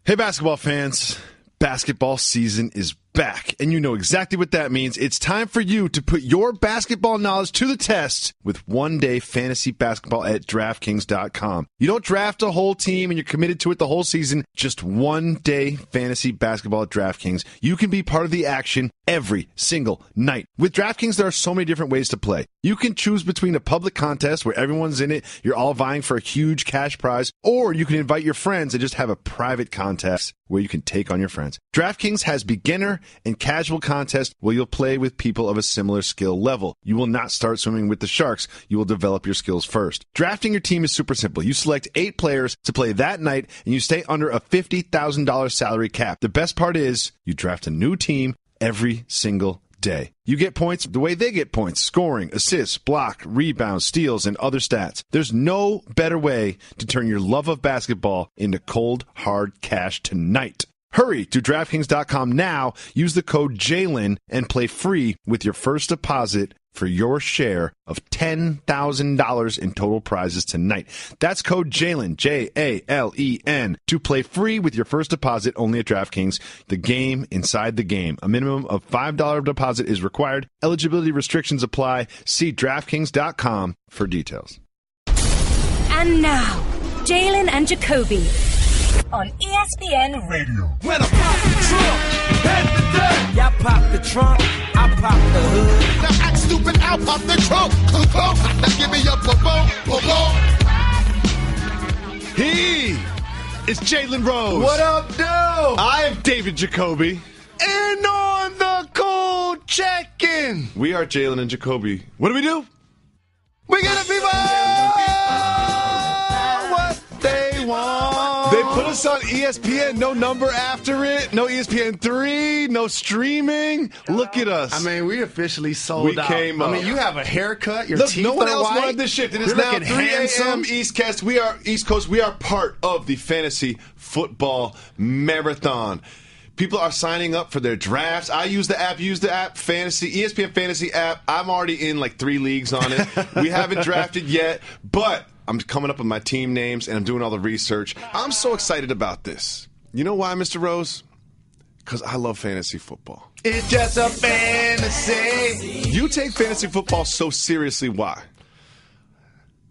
Hey, basketball fans. Basketball season is back, and you know exactly what that means. It's time for you to put your basketball knowledge to the test with one-day fantasy basketball at DraftKings.com. You don't draft a whole team and you're committed to it the whole season. Just one-day fantasy basketball at DraftKings. You can be part of the action every single night. With DraftKings, there are so many different ways to play. You can choose between a public contest where everyone's in it, you're all vying for a huge cash prize, or you can invite your friends and just have a private contest where you can take on your friends. DraftKings has beginner and casual contests where you'll play with people of a similar skill level. You will not start swimming with the sharks. You will develop your skills first. Drafting your team is super simple. You select 8 players to play that night, and you stay under a $50,000 salary cap. The best part is you draft a new team every single day. You get points the way they get points: scoring, assists, block, rebounds, steals, and other stats. There's no better way to turn your love of basketball into cold, hard cash tonight. Hurry to DraftKings.com now. Use the code JALEN and play free with your first deposit for your share of $10,000 in total prizes tonight. That's code JALEN, Jalen, to play free with your first deposit only at DraftKings. The game inside the game. A minimum of $5 deposit is required. Eligibility restrictions apply. See DraftKings.com for details. And now, Jalen and Jacoby on ESPN Radio. When I pop the trunk, head to death. Y'all pop the trunk, I pop the hood. Now act stupid, I'll pop the trunk. Now give me your boom. He is Jalen Rose. What up, dude? I am David Jacoby. And on the cold check-in, We are Jalen and Jacoby. What do? we get the people what they want. They put us on ESPN, no number after it, no ESPN 3, no streaming. Look at us. I mean, we officially sold out. Came up. I mean, you have a haircut, your Look, teeth no one are else white. wanted this shit. It is You're now looking 3 a.m. handsome. East Coast. We are part of the fantasy football marathon. People are signing up for their drafts. I use the app, fantasy, ESPN Fantasy app. I'm already in like 3 leagues on it. We haven't drafted yet, but I'm coming up with my team names, and I'm doing all the research. I'm so excited about this. You know why, Mr. Rose? Because I love fantasy football. It's just a fantasy. You take fantasy football so seriously. Why?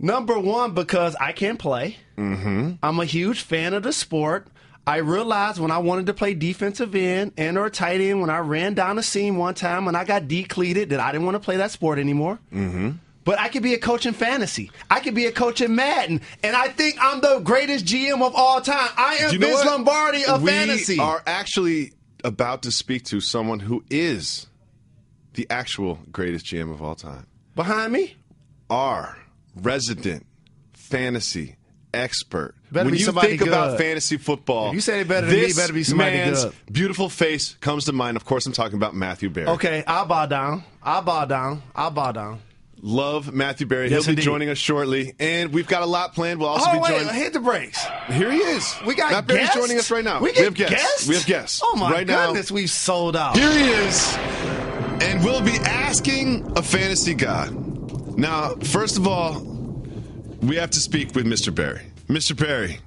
Number one, because I can play. Mm-hmm. I'm a huge fan of the sport. I realized when I wanted to play defensive end and or tight end, when I ran down a seam one time when I got decleated, that I didn't want to play that sport anymore. Mm-hmm. But I could be a coach in fantasy. I could be a coach in Madden. And I think I'm the greatest GM of all time. I am Vince Lombardi of fantasy. We are actually about to speak to someone who is the actual greatest GM of all time. Behind me? Our resident fantasy expert. Better when be you somebody think good. about fantasy football, If you say it better than me, better be somebody man's good. beautiful face comes to mind. Of course, I'm talking about Matthew Berry. Okay, I'll bow down. Love Matthew Berry. Yes, He'll be indeed. joining us shortly, and we've got a lot planned. We'll also be joining. Hit the brakes. Here he is. We got Matt Berry's guests? joining us right now. We have get guests? We have guests. Oh, my right goodness, we've sold out. Now, here he is, and we'll be asking a fantasy god. Now, first of all, we have to speak with Mr. Berry. Mr. Berry,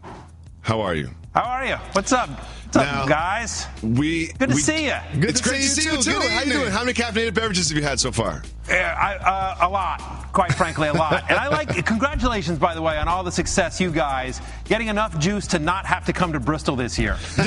how are you? How are you? What's up? What's up, guys? Good to see you. It's great to see you, too. How you doing? How many caffeinated beverages have you had so far? A lot. Quite frankly, a lot. And I like, congratulations, by the way, on all the success, you guys, getting enough juice to not have to come to Bristol this year. They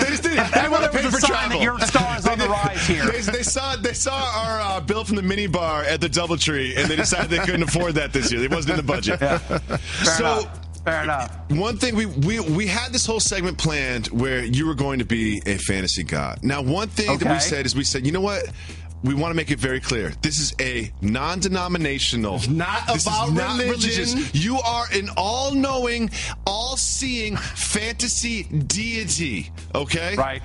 just didn't want to pay for travel. Your star is on the rise here. They saw our bill from the mini bar at the DoubleTree, and they decided they couldn't afford that this year. It wasn't in the budget. Yeah. Fair enough. One thing, we had this whole segment planned where you were going to be a fantasy god. Now, one thing that we said, you know what? We want to make it very clear. This is a non-denominational. It's not about religion. You are an all-knowing, all-seeing fantasy deity. Okay? Right.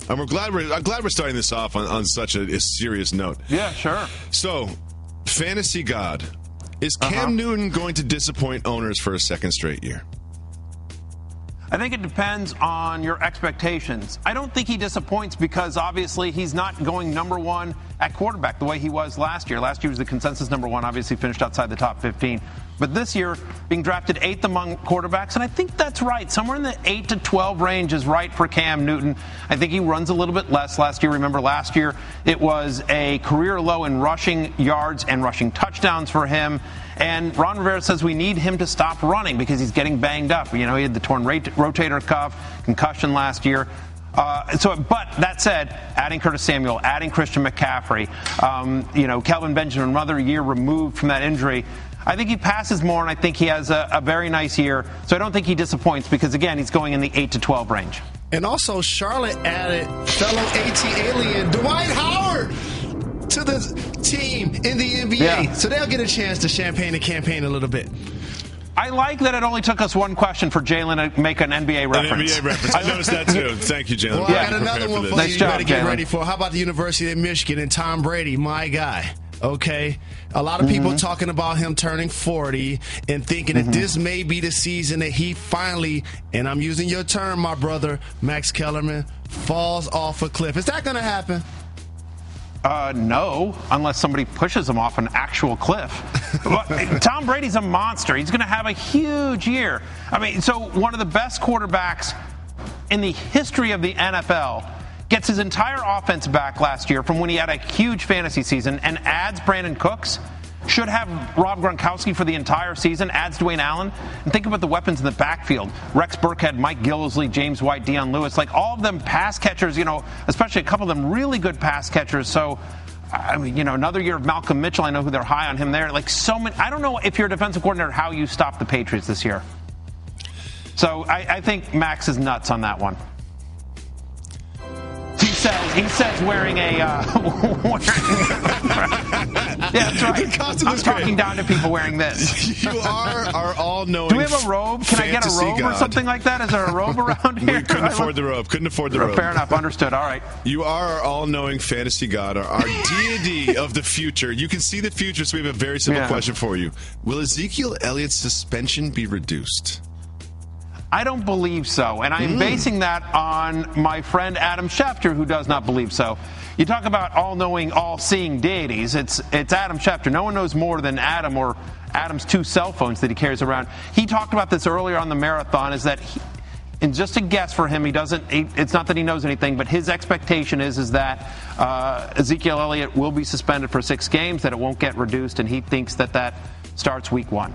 And I'm glad we're starting this off on such a serious note. Yeah, sure. So, fantasy god. Is Cam Newton going to disappoint owners for a second straight year? I think it depends on your expectations. I don't think he disappoints because obviously he's not going number one at quarterback the way he was last year. Last year was the consensus number one, obviously finished outside the top 15. But this year, being drafted 8th among quarterbacks, and I think that's right. Somewhere in the 8 to 12 range is right for Cam Newton. I think he runs a little bit less last year. Remember, last year it was a career low in rushing yards and rushing touchdowns for him. And Ron Rivera says we need him to stop running because he's getting banged up. You know, he had the torn rotator cuff, concussion last year. But that said, adding Curtis Samuel, adding Christian McCaffrey, Kelvin Benjamin, another year removed from that injury. I think he passes more, and I think he has a very nice year. So I don't think he disappoints because, again, he's going in the 8 to 12 range. And also, Charlotte added fellow AT alien Dwight Howard to the team in the NBA. Yeah. So they'll get a chance to champagne the campaign a little bit. I like that it only took us one question for Jalen to make an NBA reference. An NBA reference. I noticed that too. Thank you, Jalen. Well, I got another one for nice you. Job, You better get Jalen. ready for. How about the University of Michigan and Tom Brady, my guy? Okay, a lot of people talking about him turning 40 and thinking that this may be the season that he finally, and I'm using your term, my brother, Max Kellerman, falls off a cliff. Is that going to happen? No, unless somebody pushes him off an actual cliff. Tom Brady's a monster. He's going to have a huge year. I mean, so one of the best quarterbacks in the history of the NFL gets his entire offense back last year from when he had a huge fantasy season and adds Brandon Cooks, should have Rob Gronkowski for the entire season, adds Dwayne Allen, and think about the weapons in the backfield. Rex Burkhead, Mike Gillislee, James White, Deion Lewis, like all of them pass catchers, especially a couple of them really good pass catchers. So, I mean, another year of Malcolm Mitchell, I know who they're high on him there. Like so many, I don't know if you're a defensive coordinator how you stop the Patriots this year. So I think Max is nuts on that one. He says wearing a yeah, that's right. I'm talking down to people wearing this. You are our all-knowing. Do we have a robe? Can I get a robe or something like that? Is there a robe around here? We couldn't afford the robe. Fair enough. Understood. All right. You are our all-knowing fantasy god, our deity of the future. You can see the future, so we have a very simple question for you. Will Ezekiel Elliott's suspension be reduced? I don't believe so, and I'm basing that on my friend Adam Schefter, who does not believe so. You talk about all-knowing, all-seeing deities. It's Adam Schefter. No one knows more than Adam or Adam's 2 cell phones that he carries around. He talked about this earlier on the marathon, is that, and just a guess for him, it's not that he knows anything, but his expectation is that Ezekiel Elliott will be suspended for 6 games, that it won't get reduced, and he thinks that starts week 1.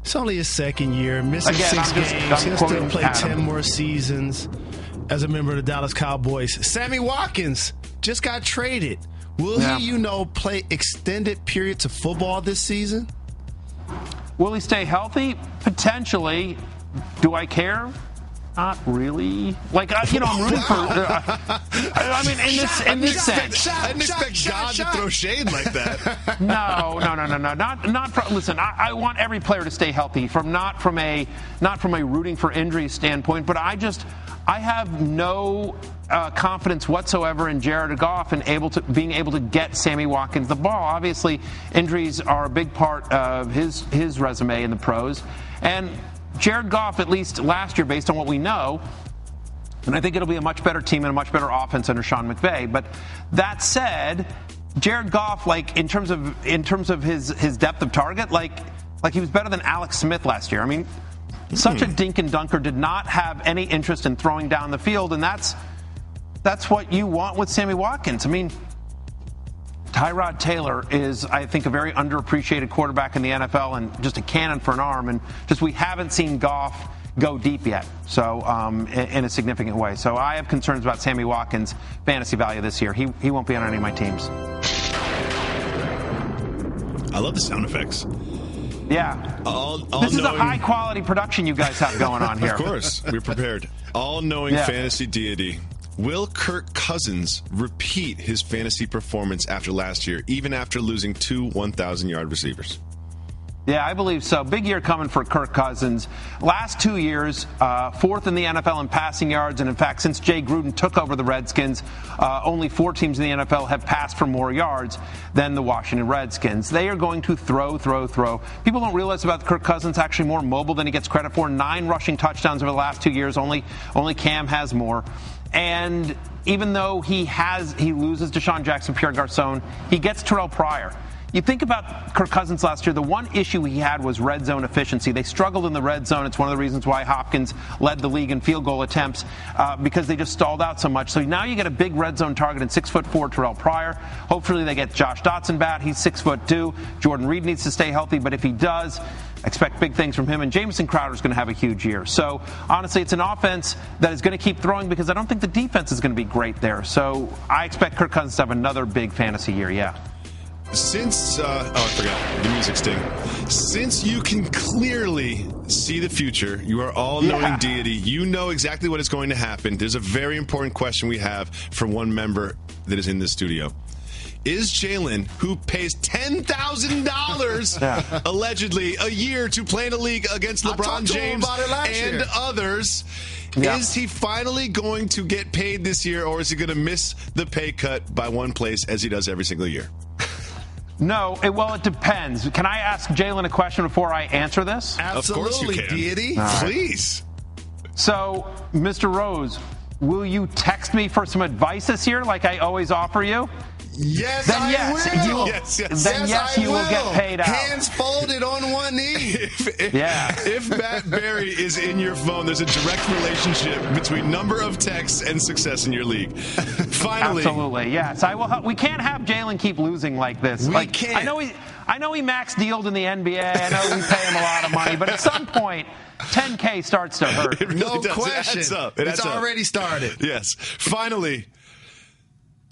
It's only his second year, missing 6 games. He'll still play 10 more seasons as a member of the Dallas Cowboys. Sammy Watkins just got traded. Will he, play extended periods of football this season? Will he stay healthy? Potentially. Do I care? Not really. Like, I'm rooting for. I mean, in this sense, I didn't expect God to throw shade like that. No. Not from. Listen, I want every player to stay healthy. Not from a rooting for injury standpoint, but I have no confidence whatsoever in Jared Goff and being able to get Sammy Watkins the ball. Obviously, injuries are a big part of his resume in the pros, and Jared Goff, at least last year, based on what we know, and I think it'll be a much better team and a much better offense under Sean McVay. But that said, Jared Goff, like in terms of his depth of target, like he was better than Alex Smith last year. I mean, such a dink and dunker, did not have any interest in throwing down the field, and that's what you want with Sammy Watkins. I mean, Tyrod Taylor is, I think, a very underappreciated quarterback in the NFL and just a cannon for an arm. And just we haven't seen Goff go deep yet, so in a significant way. So I have concerns about Sammy Watkins' fantasy value this year. He won't be on any of my teams. I love the sound effects. Yeah. This is a high-quality production you guys have going on here. Of course. We're prepared. All-knowing fantasy deity. Will Kirk Cousins repeat his fantasy performance after last year, even after losing 2 1,000-yard receivers? Yeah, I believe so. Big year coming for Kirk Cousins. Last 2 years, fourth in the NFL in passing yards. And in fact, since Jay Gruden took over the Redskins, only 4 teams in the NFL have passed for more yards than the Washington Redskins. They are going to throw. People don't realize about Kirk Cousins actually more mobile than he gets credit for. 9 rushing touchdowns over the last 2 years. Only Cam has more. And even though he loses Deshaun Jackson, Pierre Garçon, he gets Terrell Pryor. You think about Kirk Cousins last year, the one issue he had was red zone efficiency. They struggled in the red zone. It's one of the reasons why Hopkins led the league in field goal attempts because they just stalled out so much. So now you get a big red zone target in 6'4" Terrell Pryor. Hopefully they get Josh Dotson back. He's 6'2". Jordan Reed needs to stay healthy, but if he does, expect big things from him. And Jamison Crowder's going to have a huge year. So honestly, it's an offense that is going to keep throwing because I don't think the defense is going to be great there. So I expect Kirk Cousins to have another big fantasy year, yeah. Since, I forgot the music sting. Since you can clearly see the future, you are all-knowing deity, you know exactly what is going to happen. There's a very important question we have for one member that is in this studio. Is Jalen, who pays $10,000 allegedly a year to play in a league against LeBron James and others, is he finally going to get paid this year, or is he going to miss the pay cut by one place as he does every single year? No, it depends. Can I ask Jalen a question before I answer this? Absolutely, of course you can. deity. Right. Please. So, Mr. Rose, will you text me for some advice this year like I always offer you? Yes, then I yes, will. Yes, you will get paid out. Hands folded on one knee. If Matt Berry is in your phone, there's a direct relationship between number of texts and success in your league. Finally. Absolutely, yes. We can't have Jalen keep losing like this. We can't. I know he max dealed in the NBA. I know we pay him a lot of money, but at some point, $10K starts to hurt. It really no does. question. It adds up. It's already started. Yes. Finally,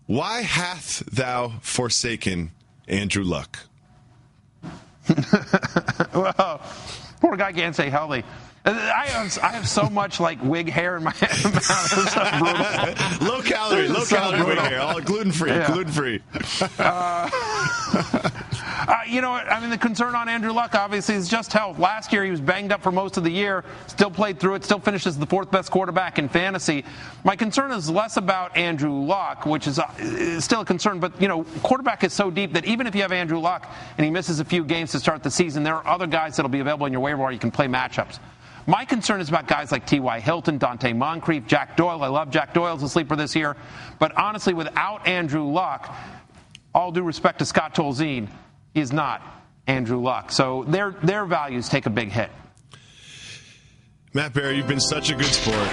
why hath thou forsaken Andrew Luck? Well, poor guy can't stay healthy. I have so much like wig hair in my mouth. It's so brutal. Low calorie wig hair. All gluten-free. Yeah. Gluten-free. You know what? I mean, the concern on Andrew Luck, obviously, is just health. Last year, he was banged up for most of the year, still played through it, still finished as the 4th best quarterback in fantasy. My concern is less about Andrew Luck, which is still a concern, but, quarterback is so deep that even if you have Andrew Luck and he misses a few games to start the season, there are other guys that will be available in your waiver wire you can play matchups. My concern is about guys like T.Y. Hilton, Dante Moncrief, Jack Doyle. I love Jack Doyle as a sleeper this year. But honestly, without Andrew Luck, all due respect to Scott Tolzien, he is not Andrew Luck. So their values take a big hit. Matt Berry, you've been such a good sport.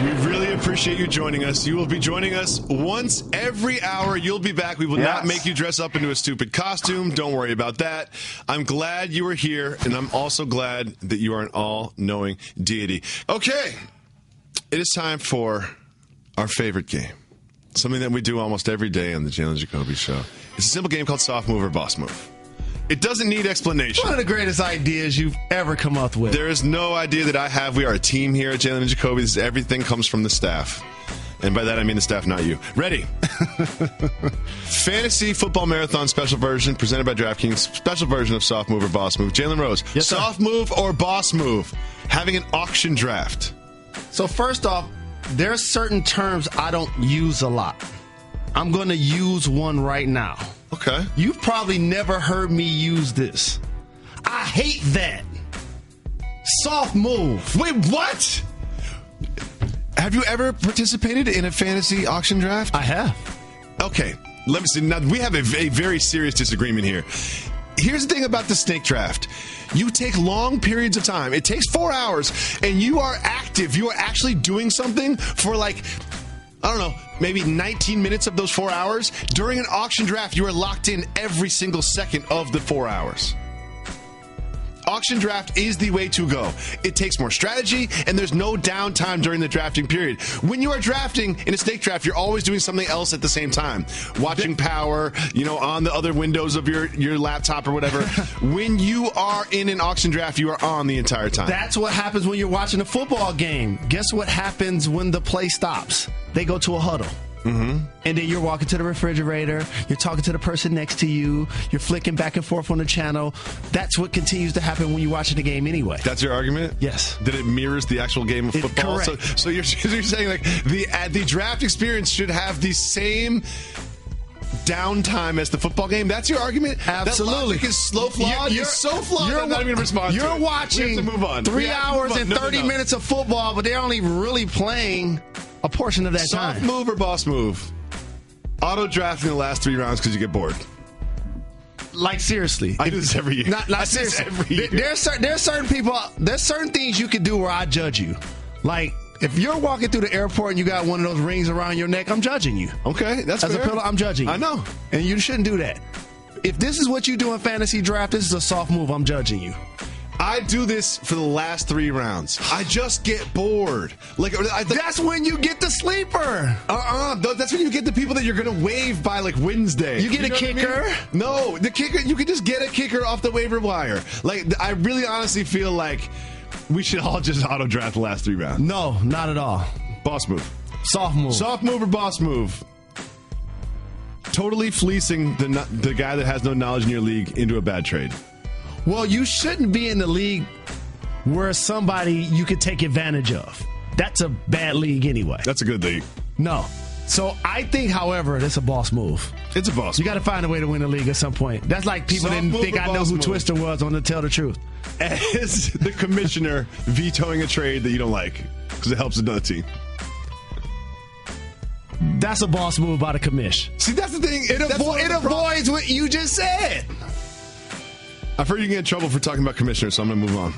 We really appreciate you joining us. You will be joining us once every hour. You'll be back. We will not make you dress up into a stupid costume. Don't worry about that. I'm glad you were here, and I'm also glad that you are an all-knowing deity. Okay, it is time for our favorite game, something that we do almost every day on the Jalen Jacoby Show. It's a simple game called Soft Move or Boss Move. It doesn't need explanation. One of the greatest ideas you've ever come up with. There is no idea that I have. We are a team here at Jalen and Jacoby. Everything comes from the staff. And by that, I mean the staff, not you. Ready? Fantasy Football Marathon special version presented by DraftKings. Special version of Soft Move or Boss Move. Jalen Rose, yes, soft move or boss move? Having an auction draft. So first off, there are certain terms I don't use a lot. I'm going to use one right now. Okay. You've probably never heard me use this. I hate that. Soft move. Wait, what? Have you ever participated in a fantasy auction draft? I have. Okay. Let me see. Now, we have a very serious disagreement here. Here's the thing about the snake draft. You take long periods of time. It takes 4 hours, and you are active. You are actually doing something for maybe 19 minutes of those 4 hours. During an auction draft, you are locked in every single second of the 4 hours. Auction draft is the way to go. It takes more strategy, and there's no downtime during the drafting period. When you are drafting in a snake draft, you're always doing something else at the same time. Watching power, on the other windows of your laptop or whatever. When you are in an auction draft, you are on the entire time. That's what happens when you're watching a football game. Guess what happens when the play stops? They go to a huddle. and then you're walking to the refrigerator, you're talking to the person next to you, you're flicking back and forth on the channel. That's what continues to happen when you're watching the game anyway. That's your argument? Yes. That it mirrors the actual game of football? Correct. So you're saying like the draft experience should have the same downtime as the football game? That's your argument? Absolutely. That logic is flawed. You're so flawed. I'm not even going to respond to it. You're watching we have to move on. 3 hours and 30 minutes of football, but they're only really playing a portion of that time. Soft move or boss move? Auto drafting the last 3 rounds because you get bored. Like, seriously. I do this every year. Not seriously. Every year. There's certain people, there's certain things you can do where I judge you. Like, if you're walking through the airport and you got one of those rings around your neck, I'm judging you. Okay, that's fair. As a pillow, I'm judging you. I know. And you shouldn't do that. If this is what you do in fantasy draft, this is a soft move. I'm judging you. I do this for the last 3 rounds. I just get bored. That's when you get the sleeper. That's when you get the people that you're going to waive by like Wednesday. You get a kicker? I mean? No, the kicker. You can just get a kicker off the waiver wire. Like, I really honestly feel like we should all just auto draft the last 3 rounds. No, not at all. Boss move. Soft move. Soft move or boss move? Totally fleecing the guy that has no knowledge in your league into a bad trade. Well, you shouldn't be in the league where somebody you could take advantage of. That's a bad league anyway. That's a good league. No. So I think, however, it's a boss move. It's a boss move. You got to find a way to win the league at some point. That's like people didn't think I know who Twister was on To Tell the Truth. As the commissioner vetoing a trade that you don't like because it helps another team. That's a boss move by the commish. See, that's the thing. It avoids what you just said. I've heard you can get in trouble for talking about commissioners, so I'm going to move on.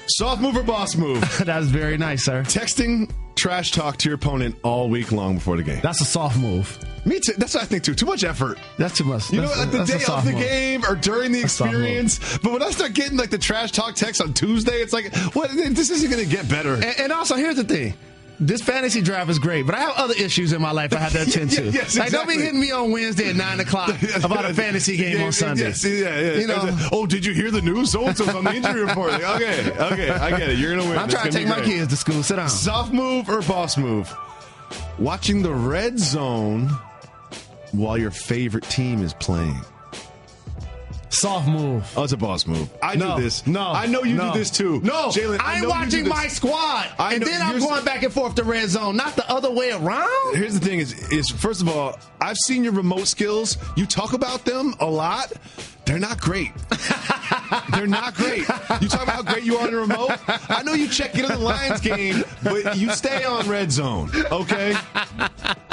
Soft move or boss move? That's very nice, sir. Texting trash talk to your opponent all week long before the game. That's a soft move. Me too. That's what I think, too. Too much effort. That's too much. You know, like the day of the game or during the experience. But when I start getting like the trash talk text on Tuesday, it's like, what? This isn't going to get better. And also, here's the thing. This fantasy draft is great, but I have other issues in my life I have to attend to. Yes, like, don't be hitting me on Wednesday at 9 o'clock about a fantasy game on Sunday. Yes, yeah. You know, oh, did you hear the news? So-and-so's on the injury report. Like, okay, I get it. You're going to win. I'm trying to take my kids to school. Sit down. Soft move or boss move? Watching the red zone while your favorite team is playing. Soft move. Oh, it's a boss move. I do this. No. I know you do this too. No. Jalen, I'm watching my squad. And then I'm going back and forth to red zone, not the other way around. Here's the thing is first of all, I've seen your remote skills. You talk about them a lot. They're not great. They're not great. You talk about how great you are in the remote. I know you check in on the Lions game, but you stay on red zone, okay?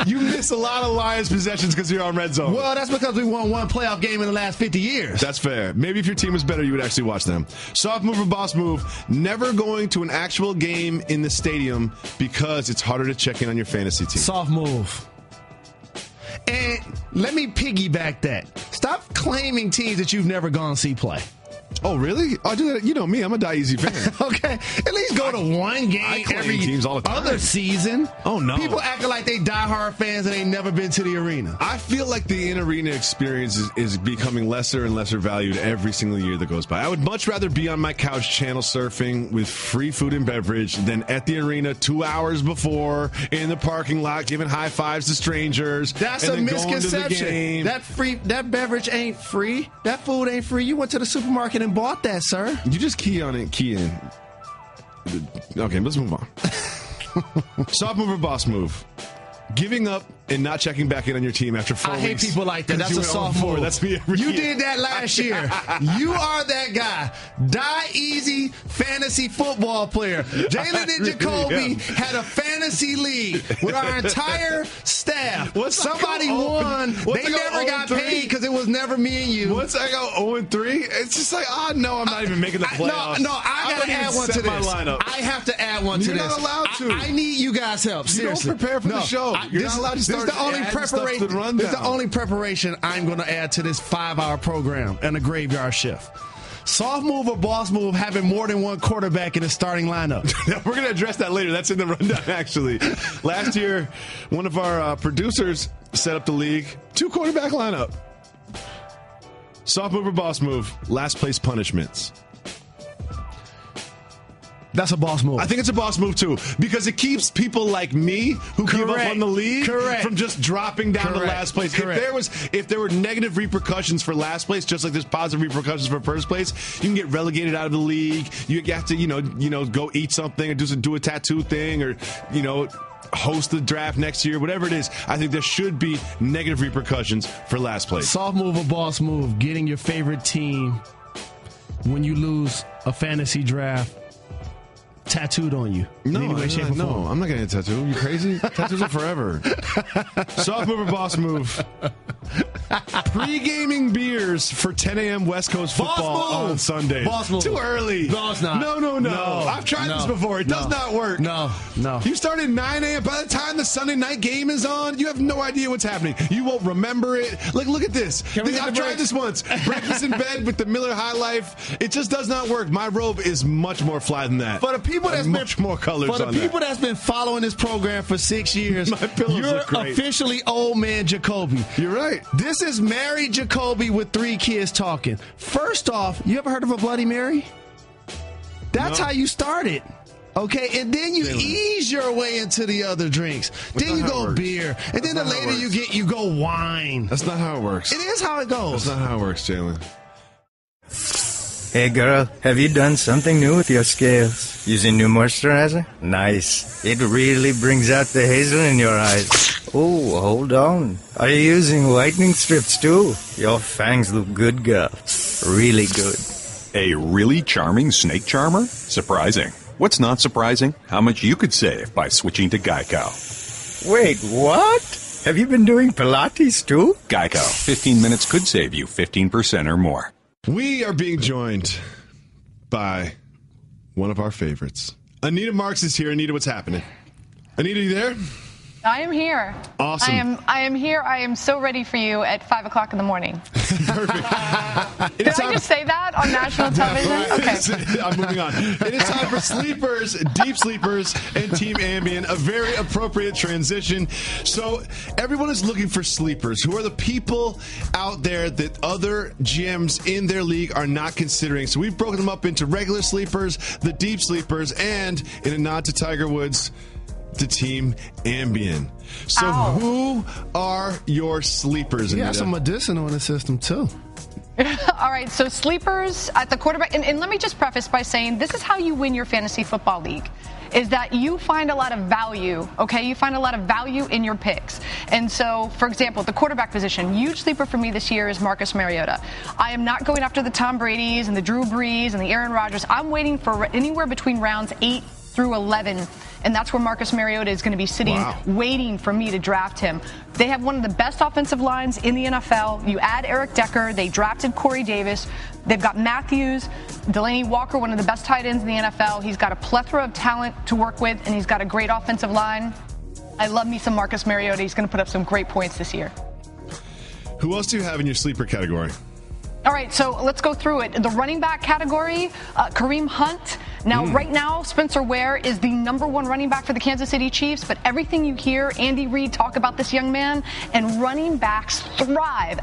You miss a lot of Lions possessions because you're on red zone. Well, that's because we won one playoff game in the last 50 years. That's fair. Maybe if your team was better, you would actually watch them. Soft move or boss move, never going to an actual game in the stadium because it's harder to check in on your fantasy team. Soft move. And let me piggyback that. Stop claiming teams that you've never gone to see play. Oh, really? I do that. You know me. I'm a Die Easy fan. Okay. At least go to one game every teams all the time. Other season. Oh, no. People acting like they diehard fans and ain't never been to the arena. I feel like the in-arena experience is becoming lesser and lesser valued every single year that goes by. I would much rather be on my couch channel surfing with free food and beverage than at the arena 2 hours before in the parking lot giving high fives to strangers. That's a misconception. That beverage ain't free. That food ain't free. You went to the supermarket and bought that, sir. You just key in. Okay, let's move on. Soft move or boss move? Giving up and not checking back in on your team after 4 weeks. I hate people like that. That's a soft move. That's me every year. You did that last year. You are that guy. Die Easy fantasy football player. Jalen Jacoby had a fantasy league with our entire staff. Somebody won. They never got paid because it was never me and you. Once I go 0-3, it's just like, no, I'm not even making the playoffs. No, I got to add one to this. I have to add one to this. You're not allowed to. I need you guys' help. Seriously. You don't prepare for the show. You're not allowed to start. This is the only preparation I'm going to add to this 5-hour program and a graveyard shift. Soft move or boss move having more than one quarterback in the starting lineup? We're going to address that later. That's in the rundown, actually. Last year, one of our producers set up the league 2-quarterback lineup. Soft move or boss move? Last place punishments. That's a boss move. I think it's a boss move, too, because it keeps people like me who give up on the league from just dropping down to last place. If there were negative repercussions for last place, just like there's positive repercussions for first place, you can get relegated out of the league. You have to, go eat something or do a tattoo thing or, host the draft next year, whatever it is. I think there should be negative repercussions for last place. Soft move or boss move, getting your favorite team when you lose a fantasy draft tattooed on you. No, I'm not getting a tattoo. You crazy? Tattoos are forever. Soft move or boss move? Pre-gaming beers for 10 a.m. West Coast football on Sundays. Boss move. Too early. No, it's not. No. I've tried this before. It does not work. No. You start at 9 a.m. By the time the Sunday night game is on, you have no idea what's happening. You won't remember it. Look at this. I've tried this once. Breakfast in bed with the Miller High Life. It just does not work. My robe is much more fly than that. For the people that's much more colors on that. For the people that's been following this program for 6 years, you're officially old man Jacoby. You're right. This is married Jacoby with 3 kids talking. First off, you ever heard of a Bloody Mary? That's how you started. Okay, and then you ease your way into the other drinks. Then you go beer. And then the later you get, you go wine. That's not how it works. It is how it goes. That's not how it works, Jalen. Hey girl, have you done something new with your scales? Using new moisturizer? Nice. It really brings out the hazel in your eyes. Oh, hold on. Are you using whitening strips too? Your fangs look good, girl. Really good. A really charming snake charmer? Surprising. What's not surprising? How much you could save by switching to Geico. Wait, what? Have you been doing Pilates too? Geico. 15 minutes could save you 15% or more. We are being joined by one of our favorites. Anita Marks is here. Anita, what's happening? Anita, you there? I am here. Awesome. I am here. I am so ready for you at 5 o'clock in the morning. Perfect. Did I just say that on national television? Okay. I'm moving on. It is time for Sleepers, Deep Sleepers, and Team Ambien. A very appropriate transition. So everyone is looking for sleepers. Who are the people out there that other GMs in their league are not considering? So we've broken them up into regular sleepers, the deep sleepers, and in a nod to Tiger Woods, the Team Ambien. So who are your sleepers, Anita? You have some medicinal in the system, too. All right, so sleepers at the quarterback. And let me just preface by saying this is how you win your fantasy football league. Is that you find a lot of value, okay? You find a lot of value in your picks. And so, for example, the quarterback position, huge sleeper for me this year is Marcus Mariota. I am not going after the Tom Brady's and the Drew Brees and the Aaron Rodgers. I'm waiting for anywhere between rounds 8 through 11. And that's where Marcus Mariota is going to be sitting, waiting for me to draft him. They have one of the best offensive lines in the NFL. You add Eric Decker. They drafted Corey Davis. They've got Matthews, Delaney Walker, one of the best tight ends in the NFL. He's got a plethora of talent to work with, and he's got a great offensive line. I love me some Marcus Mariota. He's going to put up some great points this year. Who else do you have in your sleeper category? All right, so let's go through it. The running back category, Kareem Hunt. Now, right now, Spencer Ware is the #1 running back for the Kansas City Chiefs, but everything you hear Andy Reid talk about this young man, and running backs thrive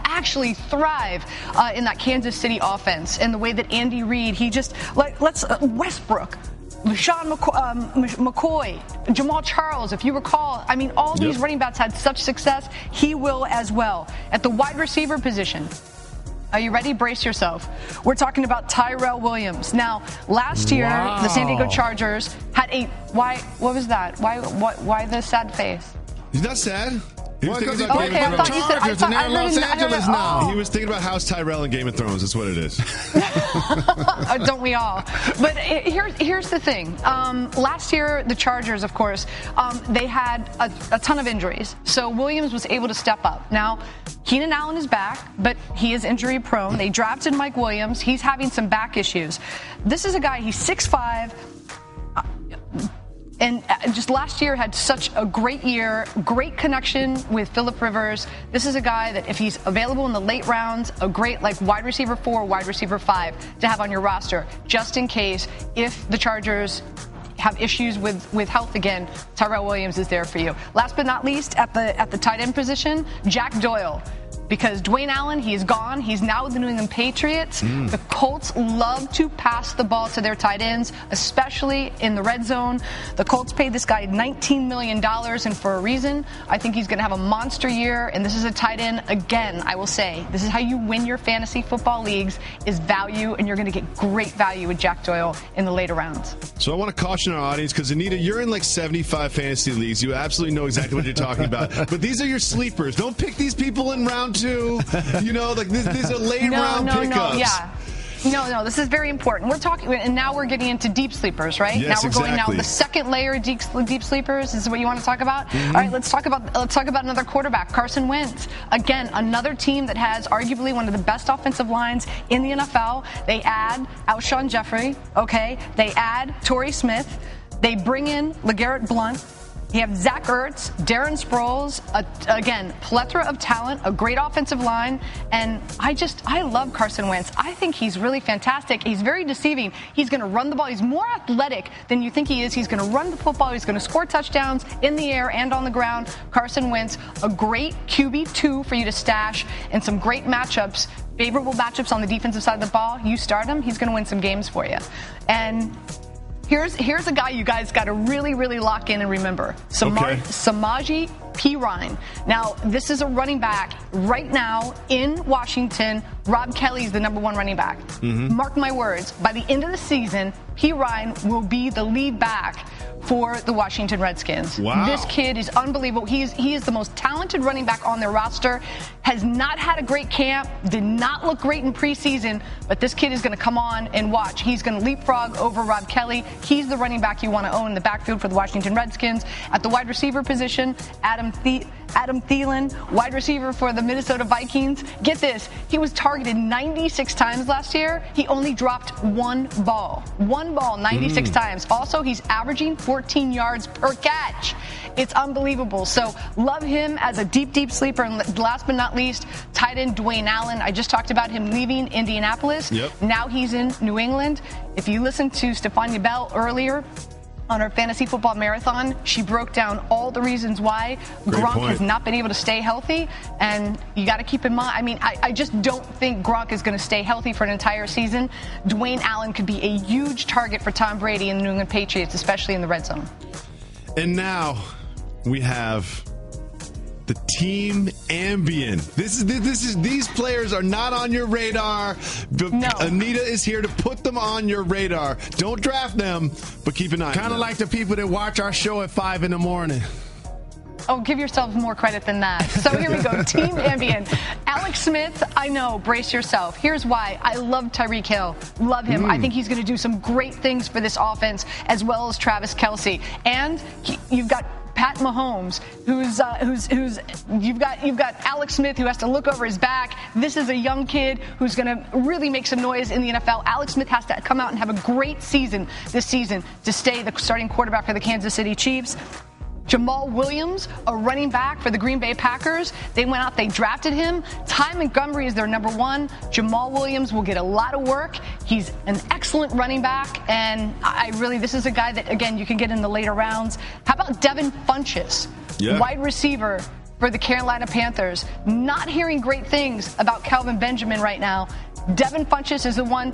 in that Kansas City offense. And the way that Andy Reid, he just, Westbrook, LaShawn McCoy, Jamal Charles, if you recall, I mean, all these running backs had such success. He will as well. At the wide receiver position, are you ready? Brace yourself. We're talking about Tyrell Williams. Now, last year, the San Diego Chargers had what was that? Why the sad face? He's not sad. He was thinking about Game of Thrones. They're in Los Angeles now. He was thinking about House Tyrell and Game of Thrones. That's what it is. Don't we all? But here's the thing. Last year, the Chargers, of course, they had a ton of injuries. So Williams was able to step up. Now, Keenan Allen is back, but he is injury prone. They drafted Mike Williams. He's having some back issues. This is a guy, he's 6'5", and just last year had such a great year, great connection with Phillip Rivers. This is a guy that if he's available in the late rounds, a great wide receiver 4, wide receiver 5 to have on your roster, just in case if the Chargers have issues with health again, Tyrell Williams is there for you. Last but not least, at the tight end position, Jack Doyle. because Dwayne Allen, he is gone. He's now with the New England Patriots. The Colts love to pass the ball to their tight ends, especially in the red zone. The Colts paid this guy $19 million, and for a reason. I think he's going to have a monster year, and this is a tight end. Again, I will say, this is how you win your fantasy football leagues, is value, and you're going to get great value with Jack Doyle in the later rounds. So I want to caution our audience, because Anita, you're in like 75 fantasy leagues. You absolutely know exactly what you're talking about. But these are your sleepers. Don't pick these people in round 2. You know, like these are late round pickups. No, this is very important. We're talking, and now we're getting into deep sleepers, right? Yes, now we're going exactly. the second layer of deep sleepers. This is what you want to talk about? All right, let's talk about another quarterback, Carson Wentz. Again, another team that has arguably one of the best offensive lines in the NFL. They add Alshon Jeffrey, okay? They add Torrey Smith. They bring in LeGarrette Blount. You have Zach Ertz, Darren Sproles, again, plethora of talent, a great offensive line, and I love Carson Wentz. I think he's really fantastic. He's very deceiving. He's going to run the ball. He's more athletic than you think he is. He's going to run the football. He's going to score touchdowns in the air and on the ground. Carson Wentz, a great QB2 for you to stash, and some great matchups, favorable matchups on the defensive side of the ball. You start him, he's going to win some games for you. And Here's a guy you guys got to really, really lock in and remember. Samaje Perine. Now, this is a running back right now in Washington. Rob Kelly's the number 1 running back. Mark my words, by the end of the season, Perine will be the lead back for the Washington Redskins. Wow. This kid is unbelievable. He is the most talented running back on their roster. Has not had a great camp, did not look great in preseason, but this kid is going to come on and watch. He's going to leapfrog over Rob Kelly. He's the running back you want to own in the backfield for the Washington Redskins. At the wide receiver position, Adam Thielen, wide receiver for the Minnesota Vikings. Get this, he was targeted 96 times last year. He only dropped one ball 96 times. Also, he's averaging 14 yards per catch. It's unbelievable. So love him as a deep sleeper. And last but not least, tight end Dwayne Allen. I just talked about him leaving Indianapolis. Now he's in New England. If you listened to Stephania Bell earlier on her fantasy football marathon, she broke down all the reasons why Gronk has not been able to stay healthy. And you got to keep in mind, I mean, I just don't think Gronk is going to stay healthy for an entire season. Dwayne Allen could be a huge target for Tom Brady and the New England Patriots, especially in the red zone. And now we have the team ambient. These players are not on your radar. No. Anita is here to put them on your radar. Don't draft them, but keep an eye on them. Kind of like the people that watch our show at 5 in the morning. Oh, give yourself more credit than that. So here we go. Team Ambient. Alex Smith, I know, brace yourself. Here's why. I love Tyreek Hill. Love him. I think he's going to do some great things for this offense, as well as Travis Kelce. And you've got Pat Mahomes, you've got Alex Smith, who has to look over his back. This is a young kid who's going to really make some noise in the NFL. Alex Smith has to come out and have a great season this season to stay the starting quarterback for the Kansas City Chiefs. Jamal Williams, a running back for the Green Bay Packers. They went out, they drafted him. Ty Montgomery is their number 1. Jamal Williams will get a lot of work. He's an excellent running back, and this is a guy that, again, you can get in the later rounds. How about Devin Funchess, wide receiver for the Carolina Panthers? Not hearing great things about Kelvin Benjamin right now. Devin Funchess is the one.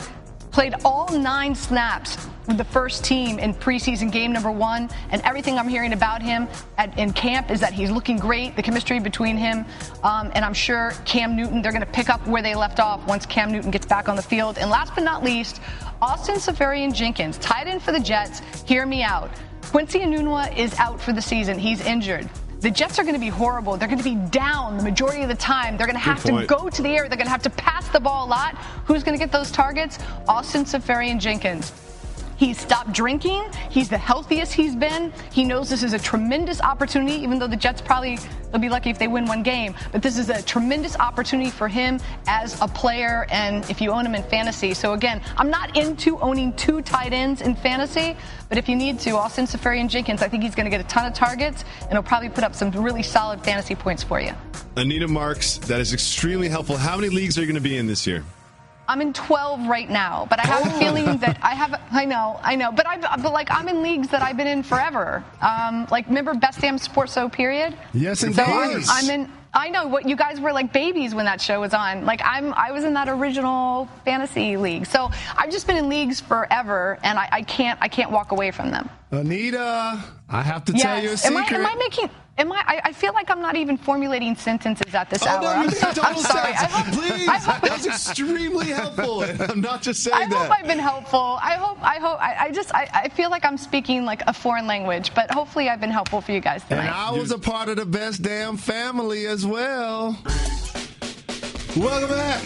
Played all 9 snaps with the first team in preseason game number 1, and everything I'm hearing about him in camp is that he's looking great, the chemistry between him, and I'm sure Cam Newton, they're going to pick up where they left off once Cam Newton gets back on the field. And last but not least, Austin Seferian-Jenkins, tight end for the Jets. Hear me out. Quincy Enunwa is out for the season. He's injured. The Jets are going to be horrible. They're going to be down the majority of the time. They're going to have to go to the air. They're going to have to pass the ball a lot. Who's going to get those targets? Austin Seferian-Jenkins. He's stopped drinking. He's the healthiest he's been. He knows this is a tremendous opportunity, even though the Jets they'll be lucky if they win one game. But this is a tremendous opportunity for him as a player, and if you own him in fantasy. So, again, I'm not into owning 2 tight ends in fantasy, but if you need to, Austin Seferian-Jenkins, I think he's going to get a ton of targets, and he'll probably put up some really solid fantasy points for you. Anita Marks, that is extremely helpful. How many leagues are you going to be in this year? I'm in 12 right now, but I have a feeling that I know, but I'm in leagues that I've been in forever. Remember Best Damn Sports So period? Yes, indeed. So I know what you guys were like babies when that show was on. Like I was in that original fantasy league. So I've just been in leagues forever, and I can't walk away from them. Anita, I have to tell you a secret. I feel like I'm not even formulating sentences at this hour. No, I'm sorry. Please, that's extremely helpful. I'm not just saying that. I hope I've been helpful. I feel like I'm speaking like a foreign language, but hopefully I've been helpful for you guys tonight. And I was a part of the best damn family as well. Welcome back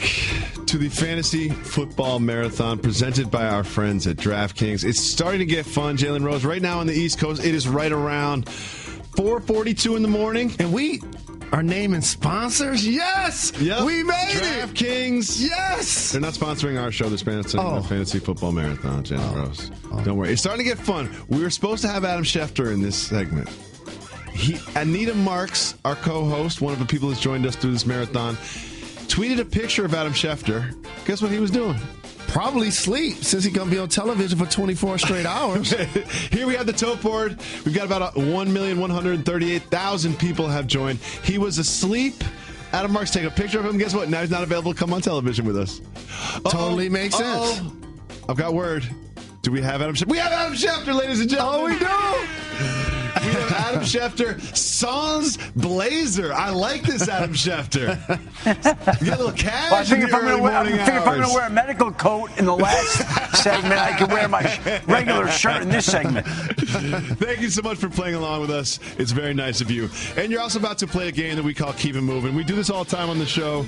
to the Fantasy Football Marathon presented by our friends at DraftKings. It's starting to get fun, Jalen Rose. Right now on the East Coast, it is right around 4:42 in the morning. And we are naming sponsors? Yes! Yep. We made DraftKings. Yes! They're not sponsoring our show. They're sponsoring the Fantasy Football Marathon, Jalen Rose. Don't worry. It's starting to get fun. We were supposed to have Adam Schefter in this segment. Anita Marks, our co-host, one of the people that's joined us through this marathon, tweeted a picture of Adam Schefter. Guess what he was doing? Probably sleep, since he's going to be on television for 24 straight hours. Here we have the tote board. We've got about 1,138,000 people have joined. He was asleep. Adam Marks take a picture of him. Guess what? Now he's not available to come on television with us. Totally makes sense. I've got word. Do we have Adam Schefter? We have Adam Schefter, ladies and gentlemen. Oh, we do. We have Adam Schefter, sans blazer. I like this Adam Schefter. You get a little cash. Well, I figure if I'm going to wear a medical coat in the last segment, I can wear my regular shirt in this segment. Thank you so much for playing along with us. It's very nice of you. And you're also about to play a game that we call Keep It Moving. We do this all the time on the show.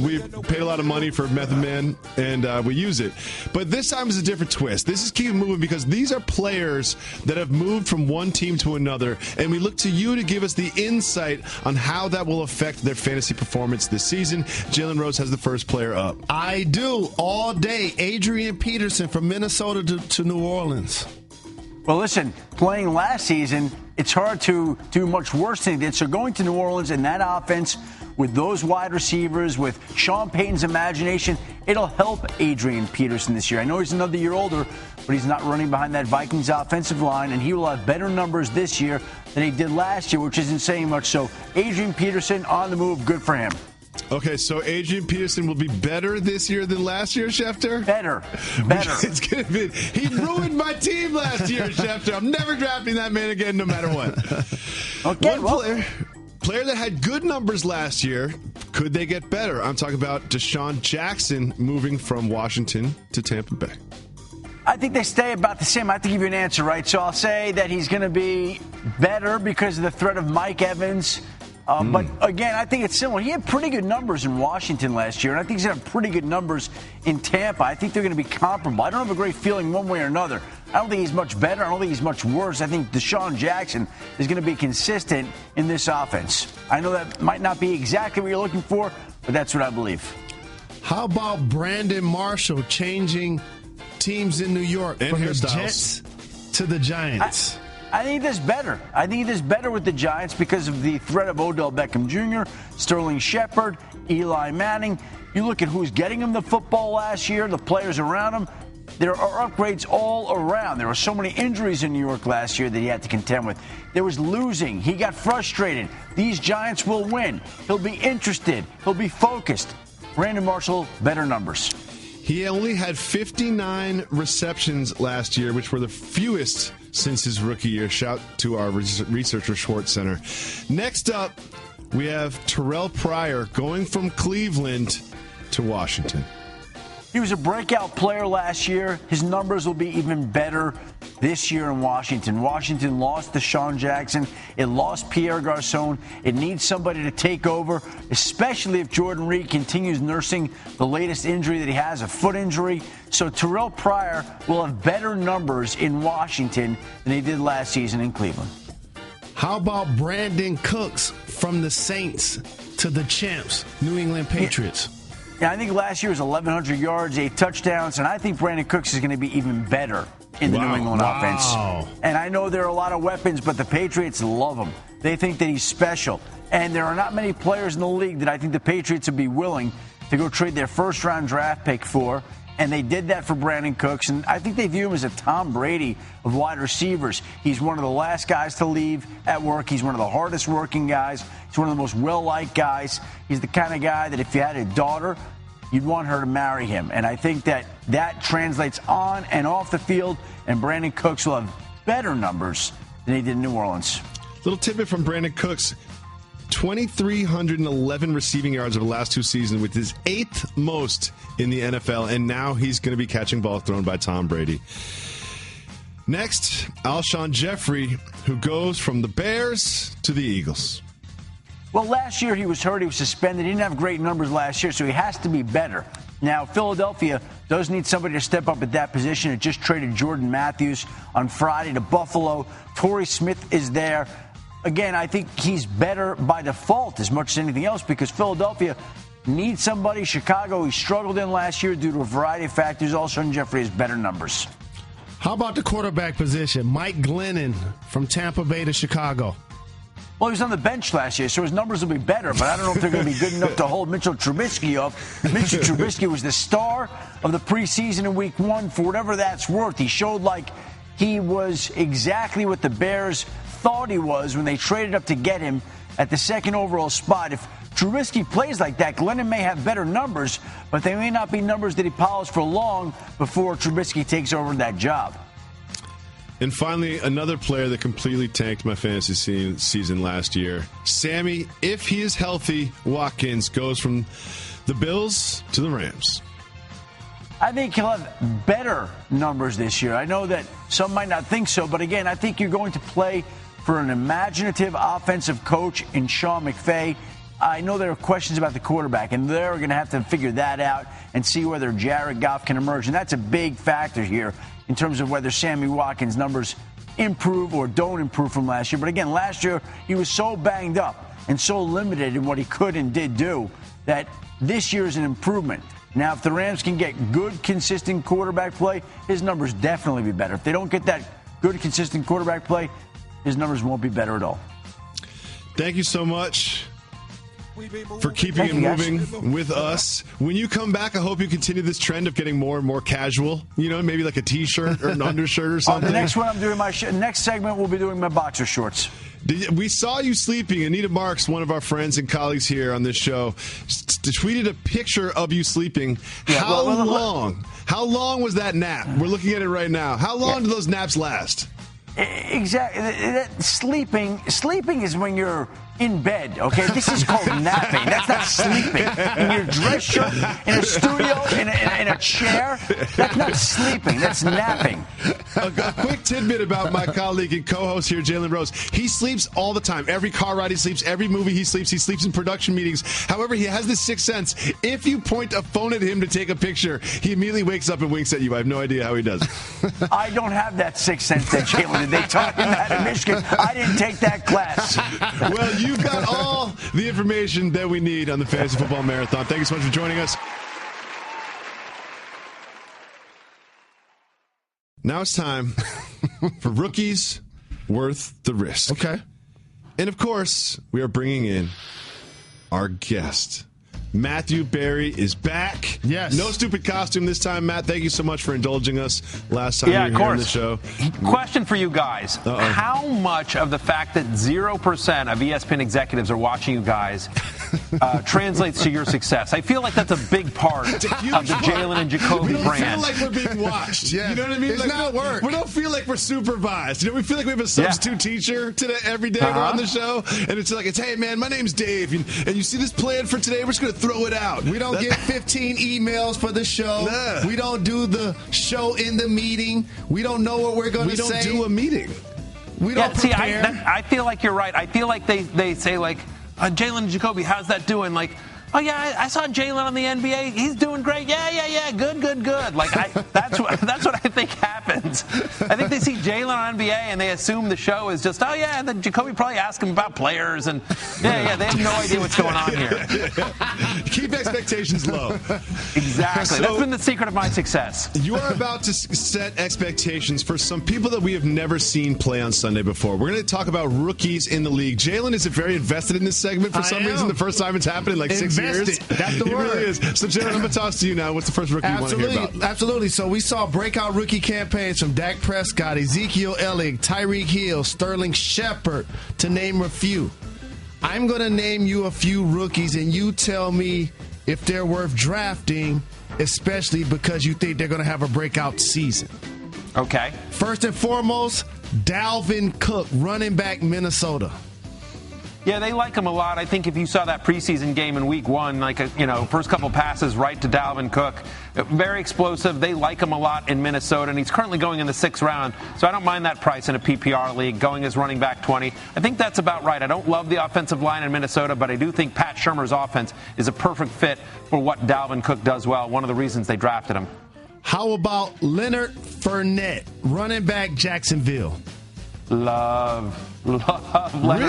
We've paid a lot of money for Method Man, and we use it. But this time is a different twist. This is Keep It Moving because these are players that have moved from one team to another, and we look to you to give us the insight on how that will affect their fantasy performance this season. Jalen Rose has the first player up. I do. All day. Adrian Peterson from Minnesota to New Orleans. Well, listen, playing last season, it's hard to do much worse than he did. So going to New Orleans in that offense with those wide receivers, with Sean Payton's imagination, it'll help Adrian Peterson this year. I know he's another year older, but he's not running behind that Vikings offensive line, and he will have better numbers this year than he did last year, which isn't saying much. So Adrian Peterson on the move, good for him. Okay, so Adrian Peterson will be better this year than last year, Schefter? Better. It's gonna be. He ruined my team last year, Schefter. I'm never drafting that man again, no matter what. Okay, player that had good numbers last year, could they get better? I'm talking about Deshaun Jackson moving from Washington to Tampa Bay. I think they stay about the same. I have to give you an answer, right? So I'll say that he's going to be better because of the threat of Mike Evans. But again, I think it's similar. He had pretty good numbers in Washington last year, and I think he's going to have pretty good numbers in Tampa. I think they're going to be comparable. I don't have a great feeling one way or another. I don't think he's much better. I don't think he's much worse. I think Deshaun Jackson is going to be consistent in this offense. I know that might not be exactly what you're looking for, but that's what I believe. How about Brandon Marshall changing teams in New York and from the hairstyles Jets to the Giants? I think he does better. I think he does better with the Giants because of the threat of Odell Beckham Jr., Sterling Shepard, Eli Manning. You look at who's getting him the football last year, the players around him. There are upgrades all around. There were so many injuries in New York last year that he had to contend with. There was losing. He got frustrated. These Giants will win. He'll be interested. He'll be focused. Brandon Marshall, better numbers. He only had 59 receptions last year, which were the fewest since his rookie year. Shout to our researcher Schwartz Center. Next up, we have Terrell Pryor going from Cleveland to Washington. He was a breakout player last year. His numbers will be even better this year in Washington. Washington lost Deshaun Jackson. It lost Pierre Garçon. It needs somebody to take over, especially if Jordan Reed continues nursing the latest injury that he has, a foot injury. So Terrell Pryor will have better numbers in Washington than he did last season in Cleveland. How about Brandon Cooks from the Saints to the champs, New England Patriots? Yeah, I think last year was 1,100 yards, 8 touchdowns, and I think Brandon Cooks is going to be even better in the New England offense. And I know there are a lot of weapons, but the Patriots love him. They think that he's special. And there are not many players in the league that I think the Patriots would be willing to go trade their first-round draft pick for And they did that for Brandon Cooks, and I think they view him as a Tom Brady of wide receivers. He's one of the last guys to leave at work. He's one of the hardest working guys. He's one of the most well-liked guys. He's the kind of guy that if you had a daughter, you'd want her to marry him. And I think that translates on and off the field, and Brandon Cooks will have better numbers than he did in New Orleans. Little tidbit from Brandon Cooks. 2,311 receiving yards over the last 2 seasons, with his 8th most in the NFL, and now he's going to be catching balls thrown by Tom Brady. Next, Alshon Jeffrey, who goes from the Bears to the Eagles. Well, last year he was hurt. He was suspended. He didn't have great numbers last year, so he has to be better. Now, Philadelphia does need somebody to step up at that position. It just traded Jordan Matthews on Friday to Buffalo. Torrey Smith is there. Again, I think he's better by default as much as anything else because Philadelphia needs somebody. Chicago, he struggled in last year due to a variety of factors. Alshon Jeffrey has better numbers. How about the quarterback position? Mike Glennon from Tampa Bay to Chicago. Well, he was on the bench last year, so his numbers will be better, but I don't know if they're going to be good enough to hold Mitchell Trubisky up. Mitchell Trubisky was the star of the preseason in week 1. For whatever that's worth, he showed like he was exactly what the Bears thought he was when they traded up to get him at the 2nd overall spot. If Trubisky plays like that, Glennon may have better numbers, but they may not be numbers that he polished for long before Trubisky takes over that job. And finally, another player that completely tanked my fantasy season last year. Sammy, if he is healthy, Watkins goes from the Bills to the Rams. I think he'll have better numbers this year. I know that some might not think so, but again, I think you're going to play for an imaginative offensive coach in Sean McVay. I know there are questions about the quarterback, and they're going to have to figure that out and see whether Jared Goff can emerge. And that's a big factor here in terms of whether Sammy Watkins' numbers improve or don't improve from last year. But again, last year he was so banged up and so limited in what he could and did do that this year is an improvement. Now, if the Rams can get good, consistent quarterback play, his numbers definitely be better. If they don't get that good, consistent quarterback play, his numbers won't be better at all. Thank you so much for keeping it moving with us. When you come back, I hope you continue this trend of getting more and more casual. You know, maybe like a T-shirt or an undershirt or something. The next one I'm doing next segment, we'll be doing my boxer shorts. We saw you sleeping. Anita Marks, one of our friends and colleagues here on this show, tweeted a picture of you sleeping. Yeah, How long? How long was that nap? We're looking at it right now. How long do those naps last? Exactly. Sleeping is when you're in bed, okay? This is called napping. That's not sleeping. In your dress shirt, in a studio, in a chair, that's not sleeping. That's napping. A quick tidbit about my colleague and co-host here, Jalen Rose. He sleeps all the time. Every car ride he sleeps, every movie he sleeps. He sleeps in production meetings. However, he has this sixth sense. If you point a phone at him to take a picture, he immediately wakes up and winks at you. I have no idea how he does it. I don't have that sixth sense that Jalen did. They taught him that in Michigan. I didn't take that class. Well, you've got all the information that we need on the Fantasy Football Marathon. Thank you so much for joining us. Now it's time for Rookies Worth the Risk. Okay. And, of course, we are bringing in our guest. Matthew Berry is back. Yes. No stupid costume this time, Matt. Thank you so much for indulging us last time you were here on the show. Question for you guys. Uh-oh. How much of the fact that 0% of ESPN executives are watching you guys translates to your success? I feel like that's a big part of the Jalen and Jacoby brand. We don't feel like we're being watched. Yeah. You know what I mean? It's not work. We don't feel like we're supervised. You know, we feel like we have a substitute teacher today every day we're on the show. And it's like, hey, man, my name's Dave. And you see this plan for today? We're just going to throw it out. We don't get 15 emails for the show. Nah. We don't do the show in the meeting. We don't know what we're going to say. We don't do a meeting. We don't prepare. See, I feel like you're right. I feel like they say, like, Jalen Jacoby, how's that doing? Like, oh, yeah, I saw Jalen on the NBA. He's doing great. Yeah. Good. Like, that's what I think happens. I think they see Jalen on NBA and they assume the show is just, and then Jacoby probably asked him about players. And, they have no idea what's going on here. Keep expectations low. Exactly. That's been the secret of my success. You are about to set expectations for some people that we have never seen play on Sunday before. We're going to talk about rookies in the league. Jalen is very invested in this segment for some reason. The first time it's happened in like 6 years. years. That's the He word. really is. So, Jalen, I'm going to toss to you now. What's the first rookie you want to hear about? Absolutely. So we saw breakout rookie campaigns from Dak Prescott, Ezekiel Elliott, Tyreek Hill, Sterling Shepard, to name a few. I'm going to name you a few rookies, and you tell me if they're worth drafting, especially because you think they're going to have a breakout season. Okay. First and foremost, Dalvin Cook, running back, Minnesota. Yeah, they like him a lot. I think if you saw that preseason game in week 1, first couple passes right to Dalvin Cook, very explosive. They like him a lot in Minnesota, and he's currently going in the 6th round. So I don't mind that price in a PPR league, going as running back 20. I think that's about right. I don't love the offensive line in Minnesota, but I do think Pat Shurmur's offense is a perfect fit for what Dalvin Cook does well. One of the reasons they drafted him. How about Leonard Fournette, running back, Jacksonville? Love Leonard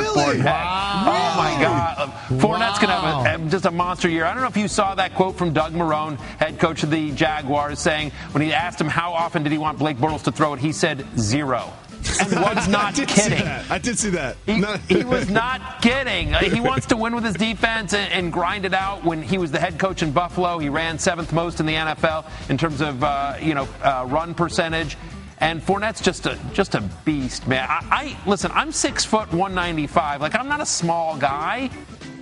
Fournette. Wow. Oh, my God. Fournette's going to have just a monster year. I don't know if you saw that quote from Doug Marrone, head coach of the Jaguars, saying when he asked him how often did he want Blake Bortles to throw it, he said 0. And was not kidding. I did see that. He was not kidding. He wants to win with his defense and grind it out. When he was the head coach in Buffalo, he ran 7th most in the NFL in terms of run percentage. And Fournette's just a beast, man. Listen, I'm 6 foot 195. Like, I'm not a small guy.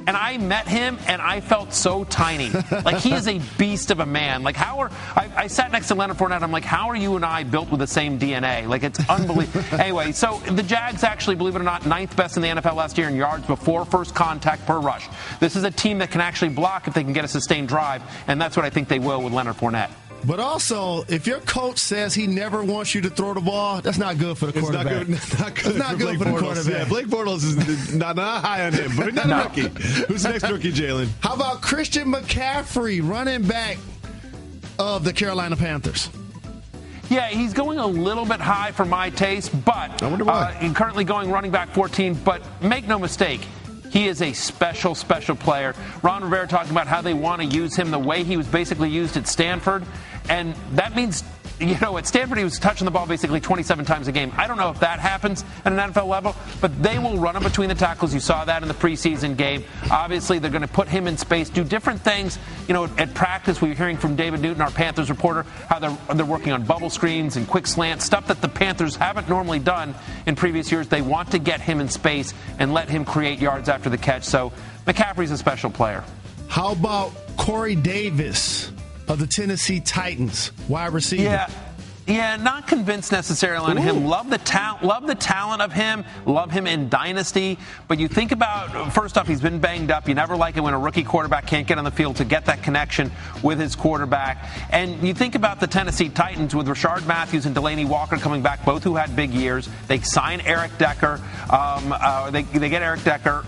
And I met him, and I felt so tiny. Like, he is a beast of a man. Like, I sat next to Leonard Fournette. I'm like, how are you and I built with the same DNA? Like, it's unbelievable. Anyway, so the Jags actually, believe it or not, 9th best in the NFL last year in yards before first contact per rush. This is a team that can actually block if they can get a sustained drive, and that's what I think they will with Leonard Fournette. But also, if your coach says he never wants you to throw the ball, that's not good for the quarterback. It's not good for the quarterback. Yeah, Blake Bortles is not high on him, but he's not a rookie. Who's the next rookie, Jalen? How about Christian McCaffrey, running back of the Carolina Panthers? Yeah, he's going a little bit high for my taste, but I wonder why. He's currently going running back 14, but make no mistake, he is a special, special player. Ron Rivera talking about how they want to use him the way he was basically used at Stanford. And that means, at Stanford he was touching the ball basically 27 times a game. I don't know if that happens at an NFL level, but they will run him between the tackles. You saw that in the preseason game. Obviously, they're going to put him in space, do different things. At practice, we were hearing from David Newton, our Panthers reporter, how they're working on bubble screens and quick slants, stuff that the Panthers haven't normally done in previous years. They want to get him in space and let him create yards after the catch. So McCaffrey's a special player. How about Corey Davis of the Tennessee Titans, wide receiver? Yeah, not convinced necessarily on him. Love the talent of him. Love him in Dynasty. But you think about, first off, he's been banged up. You never like it when a rookie quarterback can't get on the field to get that connection with his quarterback. And you think about the Tennessee Titans with Rashard Matthews and Delaney Walker coming back, both who had big years. They sign Eric Decker. They get Eric Decker.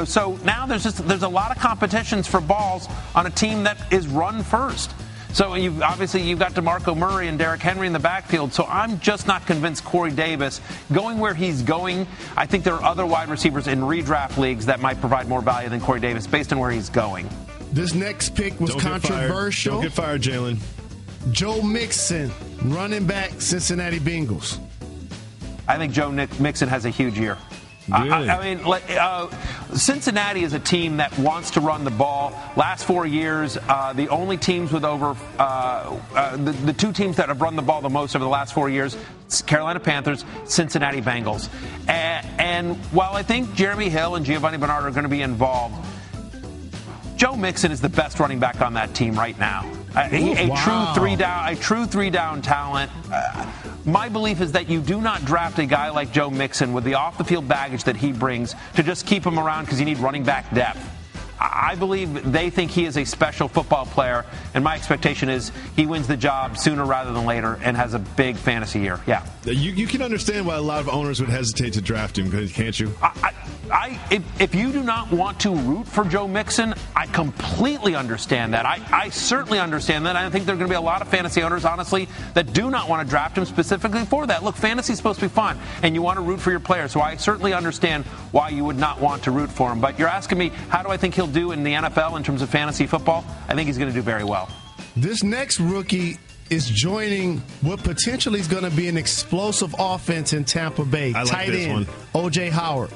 So now there's a lot of competitions for balls on a team that is run first. So you've got DeMarco Murray and Derrick Henry in the backfield. So I'm just not convinced Corey Davis going where he's going. I think there are other wide receivers in redraft leagues that might provide more value than Corey Davis based on where he's going. This next pick was controversial. Don't get fired, Jalen. Joe Mixon, running back, Cincinnati Bengals. I think Joe Mixon has a huge year. Really? Cincinnati is a team that wants to run the ball. Last 4 years, the only teams with over the two teams that have run the ball the most over the last 4 years, Carolina Panthers, Cincinnati Bengals. And while I think Jeremy Hill and Giovanni Bernard are going to be involved, Joe Mixon is the best running back on that team right now. True three down talent. My belief is that you do not draft a guy like Joe Mixon with the off-the-field baggage that he brings to just keep him around because you need running back depth. I believe they think he is a special football player, and my expectation is he wins the job sooner rather than later and has a big fantasy year. Yeah. You can understand why a lot of owners would hesitate to draft him, can't you? If you do not want to root for Joe Mixon, I completely understand that. I certainly understand that. I think there are going to be a lot of fantasy owners, honestly, that do not want to draft him specifically for that. Look, fantasy is supposed to be fun, and you want to root for your player. So I certainly understand why you would not want to root for him. But you're asking me, how do I think he'll do in the NFL in terms of fantasy football? I think he's going to do very well. This next rookie is joining what potentially is going to be an explosive offense in Tampa Bay. I like Tight this end, one. O.J. Howard.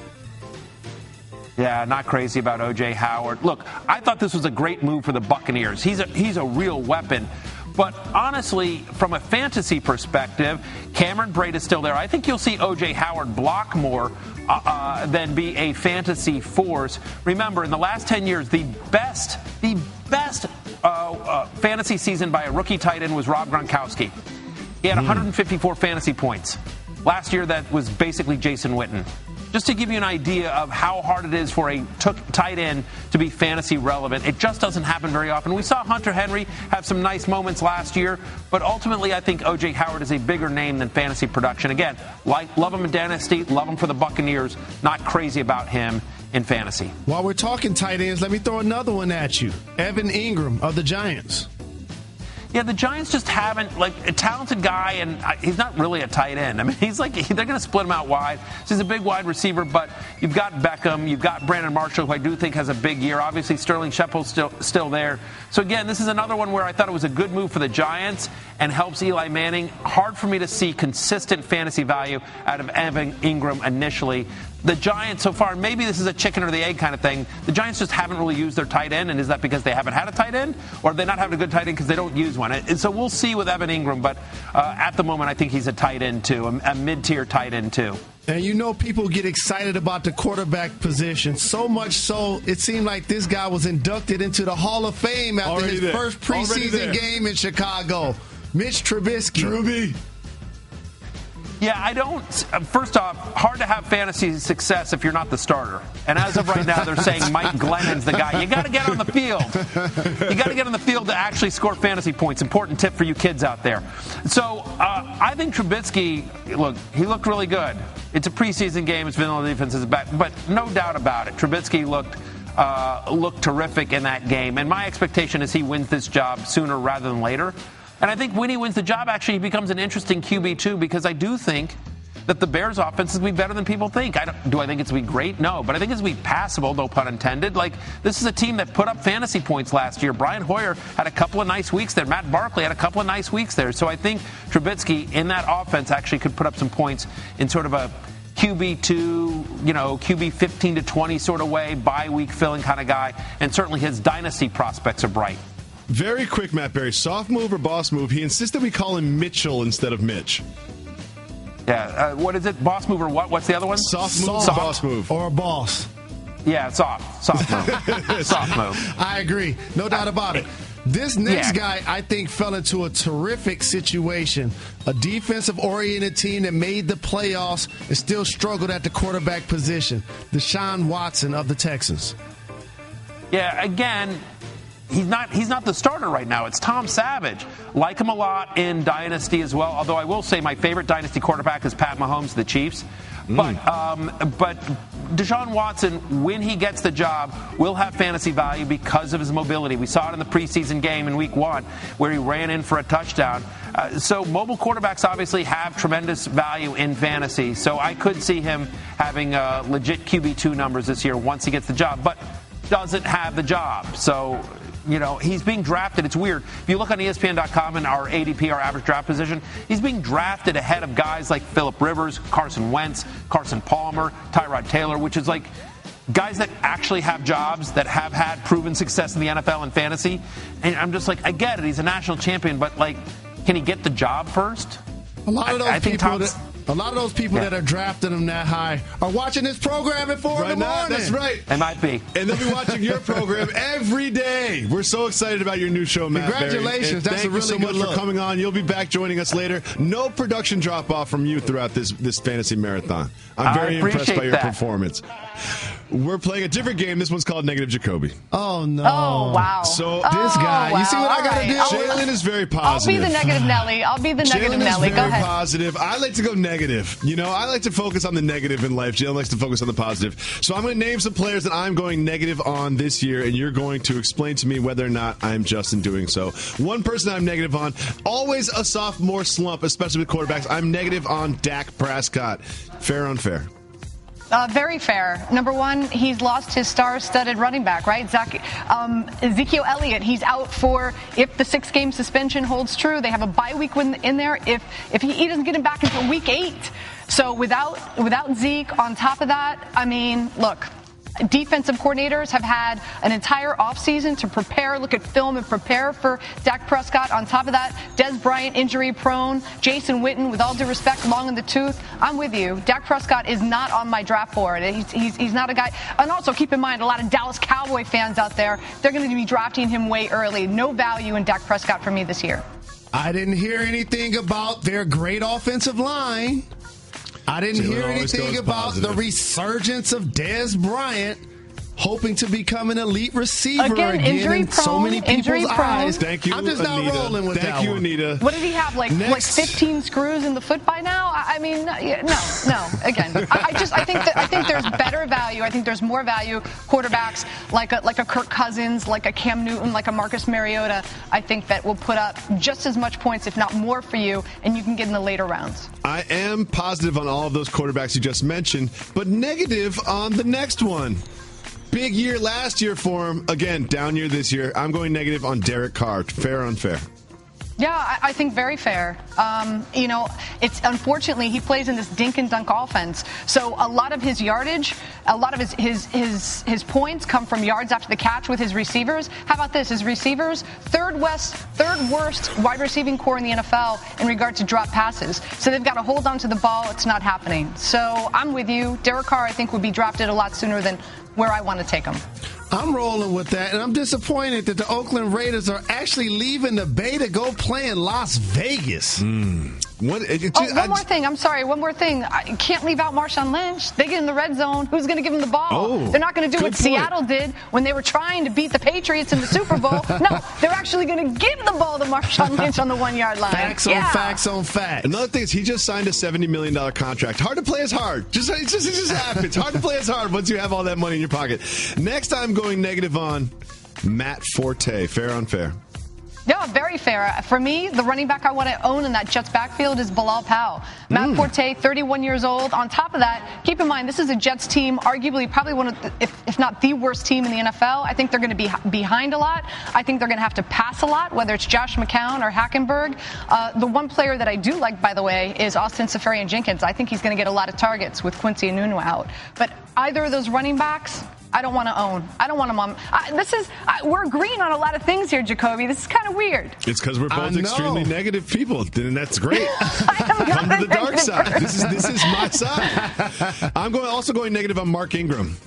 Yeah, not crazy about O.J. Howard. Look, I thought this was a great move for the Buccaneers. He's a real weapon. But honestly, from a fantasy perspective, Cameron Brate is still there. I think you'll see O.J. Howard block more than be a fantasy force. Remember, in the last 10 years, the best fantasy season by a rookie tight end was Rob Gronkowski. He had 154 fantasy points. Last year, that was basically Jason Witten. Just to give you an idea of how hard it is for a tight end to be fantasy relevant. It just doesn't happen very often. We saw Hunter Henry have some nice moments last year, but ultimately I think O.J. Howard is a bigger name than fantasy production. Again, love him in Dynasty, love him for the Buccaneers, not crazy about him in fantasy. While we're talking tight ends, let me throw another one at you. Evan Ingram of the Giants. Yeah, the Giants just haven't, a talented guy, and he's not really a tight end. I mean, they're going to split him out wide. So he's a big wide receiver, but you've got Beckham, you've got Brandon Marshall, who I do think has a big year. Obviously, Sterling Shepard's still there. So again, this is another one where I thought it was a good move for the Giants and helps Eli Manning. Hard for me to see consistent fantasy value out of Evan Ingram initially. The Giants so far, maybe this is a chicken or the egg kind of thing. The Giants just haven't really used their tight end, and is that because they haven't had a tight end, or are they not having a good tight end because they don't use one? And so we'll see with Evan Ingram, but at the moment I think he's a tight end too, a mid-tier tight end too. And you know people get excited about the quarterback position, so much so it seemed like this guy was inducted into the Hall of Fame after his first preseason game in Chicago. Mitch Trubisky. Truby. Yeah, I don't. First off, hard to have fantasy success if you're not the starter. And as of right now, they're saying Mike Glennon's the guy. You got to get on the field. You got to get on the field to actually score fantasy points. Important tip for you kids out there. So I think Trubisky, look, he looked really good. It's a preseason game. It's vanilla defense is back, but no doubt about it. Trubisky looked terrific in that game. And my expectation is he wins this job sooner rather than later. And I think when he wins the job, actually, he becomes an interesting QB, too, because I do think that the Bears' offense is going to be better than people think. Do I think it's going to be great? No. But I think it's going to be passable, no pun intended. This is a team that put up fantasy points last year. Brian Hoyer had a couple of nice weeks there. Matt Barkley had a couple of nice weeks there. So I think Trubisky in that offense actually could put up some points in sort of a QB2, QB 15 to 20 sort of way, bye-week filling kind of guy. And certainly his dynasty prospects are bright. Very quick, Matt Berry. Soft move or boss move? He insisted we call him Mitchell instead of Mitch. Yeah. What is it? Boss move or what? What's the other one? Soft move or boss move? Or a boss. Yeah, soft move. Soft move. I agree. No doubt about it. This next guy, I think, fell into a terrific situation. A defensive-oriented team that made the playoffs and still struggled at the quarterback position. Deshaun Watson of the Texans. Yeah, again, he's not the starter right now. It's Tom Savage. Like him a lot in Dynasty as well, although I will say my favorite Dynasty quarterback is Pat Mahomes, the Chiefs. But Deshaun Watson, when he gets the job, will have fantasy value because of his mobility. We saw it in the preseason game in Week 1 where he ran in for a touchdown. So mobile quarterbacks obviously have tremendous value in fantasy. So I could see him having legit QB2 numbers this year once he gets the job, but doesn't have the job. So he's being drafted. It's weird. If you look on ESPN.com and our ADP, our average draft position, he's being drafted ahead of guys like Phillip Rivers, Carson Wentz, Carson Palmer, Tyrod Taylor, which is like guys that actually have jobs, that have had proven success in the NFL and fantasy. And I'm just like, I get it. He's a national champion, but can he get the job first? A lot of those people that are drafting him that high are watching this program at 4 in the morning. That's right. They might be. And they'll be watching your program every day. We're so excited about your new show, Matt. Congratulations. That's a really good look. Thank you so much for coming on. You'll be back joining us later. No production drop-off from you throughout this fantasy marathon. I'm very impressed by your performance. We're playing a different game. This one's called Negative Jacoby. Oh, no. Oh, wow. So this guy, you see what I got to do? Jalen is very positive. I'll be the negative Nelly. Jalen is Go ahead. positive. I like to go negative. I like to focus on the negative in life. Jalen likes to focus on the positive. So I'm going to name some players that I'm going negative on this year, and you're going to explain to me whether or not I'm just in doing so. One person I'm negative on, always a sophomore slump, especially with quarterbacks. I'm negative on Dak Prescott. Fair or unfair? Very fair. Number one, he's lost his star-studded running back, right? Ezekiel Elliott, he's out for, if the 6-game suspension holds true, they have a bye week in there. If he doesn't get him back until week 8. So without Zeke, on top of that, I mean, look, defensive coordinators have had an entire offseason to prepare, look at film and prepare for Dak Prescott. On top of that, Des Bryant injury prone, Jason Witten, with all due respect, long in the tooth. I'm with you. Dak Prescott is not on my draft board. He's not a guy. And also keep in mind, a lot of Dallas Cowboy fans out there, they're going to be drafting him way early. No value in Dak Prescott for me this year. I didn't hear anything about their great offensive line. I didn't hear anything about the resurgence of Des Bryant hoping to become an elite receiver again in so many people's eyes. Thank you, I'm just Anita. not rolling with that. Thank you, Anita. What did he have, like 15 screws in the foot by now? I mean, no. Again, I think there's better value. I think there's more value. Quarterbacks like a Kirk Cousins, like a Cam Newton, like a Marcus Mariota, I think that will put up just as much points, if not more, for you, and you can get in the later rounds. I am positive on all of those quarterbacks you just mentioned, but negative on the next one. Big year last year for him. Again, down year this year. I'm going negative on Derek Carr. Fair or unfair? Yeah, I think very fair. It's unfortunately he plays in this dink and dunk offense. So a lot of his yardage, a lot of his points come from yards after the catch with his receivers. How about this? His receivers, third worst wide receiving core in the NFL in regard to drop passes. So they've got to hold on to the ball. It's not happening. So I'm with you. Derek Carr, I think, would be drafted a lot sooner than where I want to take him. I'm rolling with that, and I'm disappointed that the Oakland Raiders are actually leaving the Bay to go play in Las Vegas. One more thing. I'm sorry. One more thing. I can't leave out Marshawn Lynch. They get in the red zone. Who's going to give him the ball? They're not going to do what Seattle did when they were trying to beat the Patriots in the Super Bowl. No, they're actually going to give the ball to Marshawn Lynch on the 1-yard line. Facts on facts on facts. Another thing is he just signed a $70 million contract. Hard to play as hard. It just happens. Hard to play as hard once you have all that money in your pocket. Next, I'm going negative on Matt Forte. Fair or unfair? Yeah, very fair. For me, the running back I want to own in that Jets backfield is Bilal Powell. Matt Forte, 31 years old. On top of that, keep in mind, this is a Jets team, arguably probably one of the, if not the worst team in the NFL. I think they're going to be behind a lot. I think they're going to have to pass a lot, whether it's Josh McCown or Hackenberg. The one player that I do like, by the way, is Austin Seferian-Jenkins. I think he's going to get a lot of targets with Quincy Enunwa out. But either of those running backs, I don't want to own. I don't want them on. We're agreeing on a lot of things here, Jacoby. This is kind of weird. It's because we're both extremely negative people, and that's great. Come to the dark side. This is my side. I'm also going negative on Mark Ingram.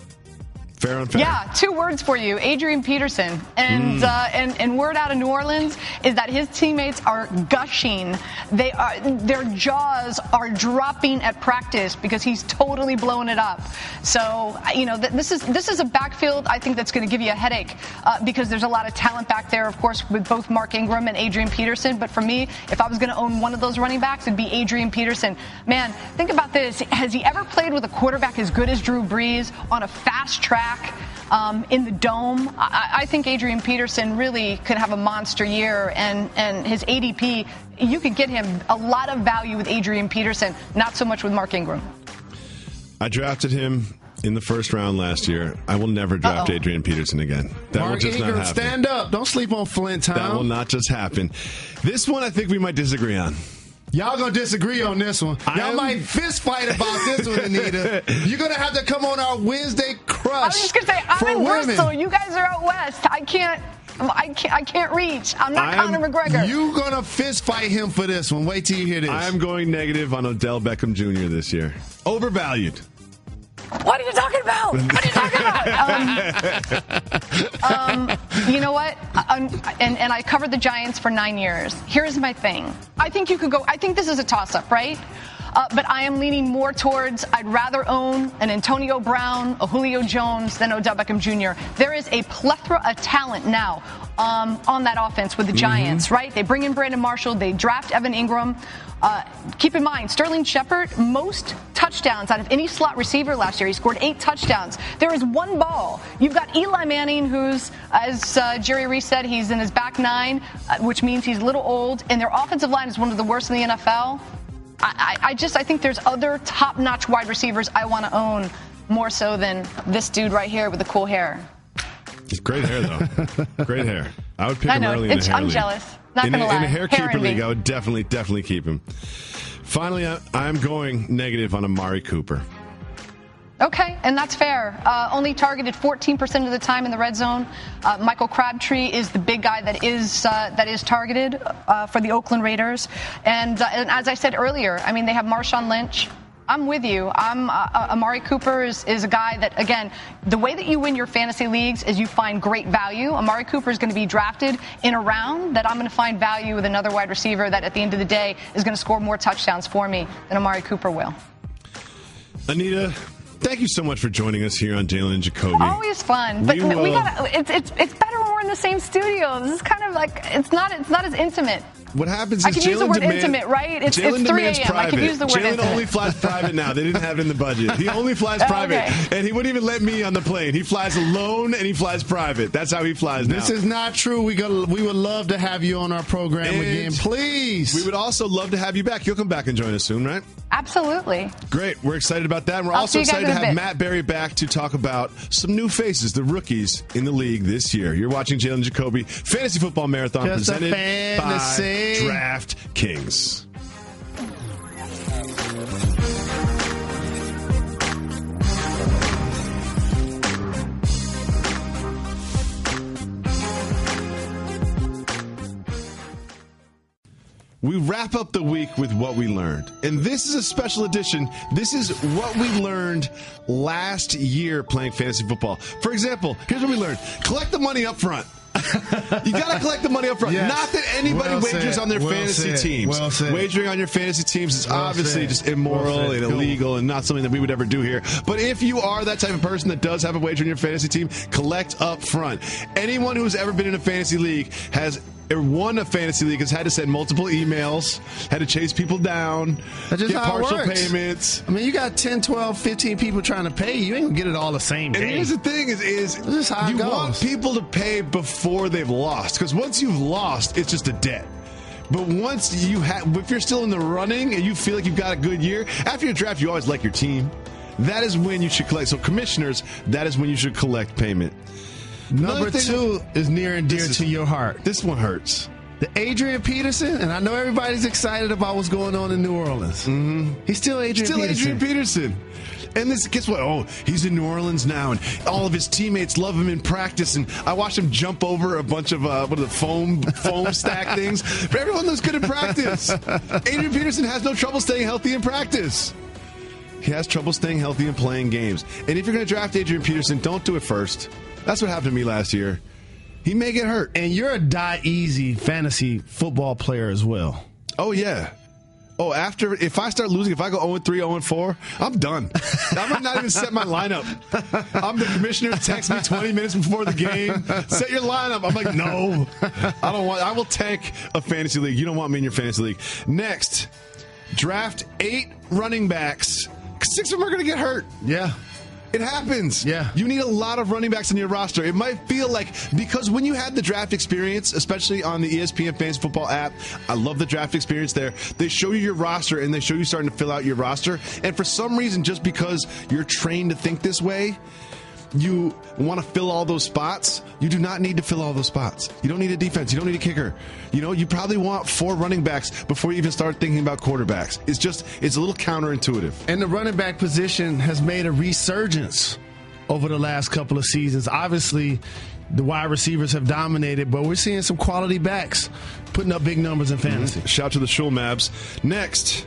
Fair and fair. Yeah, 2 words for you. Adrian Peterson. And word out of New Orleans is that his teammates are gushing. Their jaws are dropping at practice because he's totally blowing it up. So, this is a backfield I think that's going to give you a headache because there's a lot of talent back there, of course, with both Mark Ingram and Adrian Peterson. But for me, if I was going to own one of those running backs, it'd be Adrian Peterson. Man, think about this. Has he ever played with a quarterback as good as Drew Brees on a fast track? In the dome? I think Adrian Peterson really could have a monster year, and his ADP, you could get him a lot of value with Adrian Peterson, not so much with Mark Ingram. I drafted him in the first round last year. I will never draft Adrian Peterson again. That will just not happen. Stand up. Don't sleep on Flint Town. That will not just happen. This one I think we might disagree on. Y'all gonna disagree on this one. Y'all might fist fight about this one, Anita. You're gonna have to come on our Wednesday crush. I was just gonna say, I'm in Bristol. You guys are out west. I can't reach. I'm not Conor McGregor. You're gonna fist fight him for this one. Wait till you hear this. I'm going negative on Odell Beckham Jr. this year. Overvalued. What are you talking about? What are you talking about? You know what? And I covered the Giants for 9 years. Here's my thing. I think you could go. I think this is a toss-up, right? But I am leaning more towards I'd rather own an Antonio Brown, a Julio Jones than Odell Beckham Jr. There is a plethora of talent now on that offense with the Giants, right? They bring in Brandon Marshall. They draft Evan Ingram. Keep in mind, Sterling Shepard, most touchdowns out of any slot receiver last year. He scored 8 touchdowns. There is one ball. You've got Eli Manning, who's, as Jerry Reese said, he's in his back 9, which means he's a little old, and their offensive line is one of the worst in the NFL. I think there's other top-notch wide receivers I want to own more so than this dude right here with the cool hair. It's great hair, though. Great hair. I would pick him early in the hair league. I'm jealous. Not going to lie. In a hair keeper league, I would definitely keep him. Finally, I'm going negative on Amari Cooper. Okay, and that's fair. Only targeted 14% of the time in the red zone. Michael Crabtree is the big guy that is targeted for the Oakland Raiders. And as I said earlier, I mean, they have Marshawn Lynch. I'm with you. Amari Cooper is a guy that, again, the way that you win your fantasy leagues is you find great value. Amari Cooper is going to be drafted in a round that I'm going to find value with another wide receiver that at the end of the day is going to score more touchdowns for me than Amari Cooper will. Anita, thank you so much for joining us here on Jalen and Jacoby. Always fun, but it's better when we're in the same studio. This is kind of like it's not as intimate. What happens is I can use the word demands, intimate, right? It's 3 a.m. I can use the word Jalen intimate. only flies private now. They didn't have it in the budget. He only flies private. Okay. And he wouldn't even let me on the plane. He flies alone and he flies private. That's how he flies now. This is not true. We would love to have you on our program again. Please. We would also love to have you back. You'll come back and join us soon, right? Absolutely. Great. We're excited about that. And we're also excited to have Matt Berry back to talk about some new faces, the rookies in the league this year. You're watching Jalen Jacoby Fantasy Football Marathon presented by Draft Kings. We wrap up the week with what we learned. And this is a special edition. This is what we learned last year playing fantasy football. For example, here's what we learned. Collect the money up front. You got to collect the money up front. Yes. Not that anybody wagers on their fantasy teams. Wagering on your fantasy teams is obviously just immoral and illegal and not something that we would ever do here. But if you are that type of person that does have a wager on your fantasy team, collect up front. Anyone who's ever been in a fantasy league won a fantasy league has had to send multiple emails, had to chase people down, get partial payments. I mean, you got 10, 12, 15 people trying to pay you. You ain't going to get it all the same day. And here's the thing is you want people to pay before they've lost. Because once you've lost, it's just a debt. But once if you're still in the running and you feel like you've got a good year, after your draft, you always like your team. That is when you should collect. So commissioners, that is when you should collect payment. Number 2 is near and dear to your heart. This one hurts. The Adrian Peterson, and I know everybody's excited about what's going on in New Orleans. Mm-hmm. He's still Adrian Peterson. And guess what? Oh, he's in New Orleans now, and all of his teammates love him in practice. And I watched him jump over a bunch of foam stack things. But everyone looks good in practice. Adrian Peterson has no trouble staying healthy in practice. He has trouble staying healthy and playing games. And if you're going to draft Adrian Peterson, don't do it first. That's what happened to me last year. He may get hurt. And you're a die-easy fantasy football player as well. Oh, yeah. Oh, if I start losing, if I go 0-3, 0-4, I'm done. I might not even set my lineup. I'm the commissioner. Text me 20 minutes before the game. Set your lineup. I'm like, no. I will tank a fantasy league. You don't want me in your fantasy league. Next, draft 8 running backs. 6 of them are going to get hurt. Yeah. It happens. Yeah. You need a lot of running backs in your roster. It might feel like, because when you had the draft experience, especially on the ESPN Fantasy Football app, I love the draft experience there. They show you your roster and they show you starting to fill out your roster. And for some reason, just because you're trained to think this way, you want to fill all those spots. You do not need to fill all those spots. You don't need a defense. You don't need a kicker. You probably want 4 running backs before you even start thinking about quarterbacks. It's a little counterintuitive. And the running back position has made a resurgence over the last couple of seasons. Obviously, the wide receivers have dominated, but we're seeing some quality backs putting up big numbers in fantasy. Mm-hmm. Shout to the Schulmabs. Next,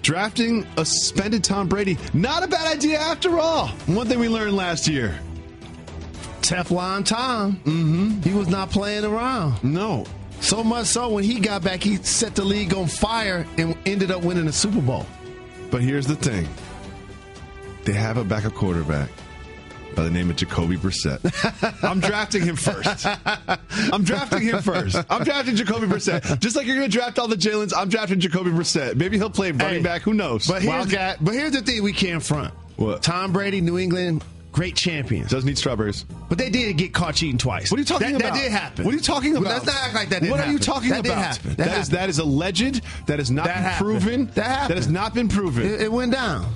drafting a suspended Tom Brady. Not a bad idea after all. One thing we learned last year. Teflon Tom. Mm-hmm. He was not playing around. No. So much so when he got back, he set the league on fire and ended up winning the Super Bowl. But here's the thing. They have a backup quarterback by the name of Jacoby Brissett. I'm drafting him first. I'm drafting Jacoby Brissett. Just like you're going to draft all the Jalens, I'm drafting Jacoby Brissett. Maybe he'll play running back. Who knows? But here's the thing we can't front. What? Tom Brady, New England, great champions. Doesn't eat strawberries. But they did get caught cheating twice. What are you talking about? That did happen. What are you talking about? Let's not act like that didn't happen. What are you talking about? Did happen. That is alleged. That has not been proven. That happened. That has not been proven. It went down.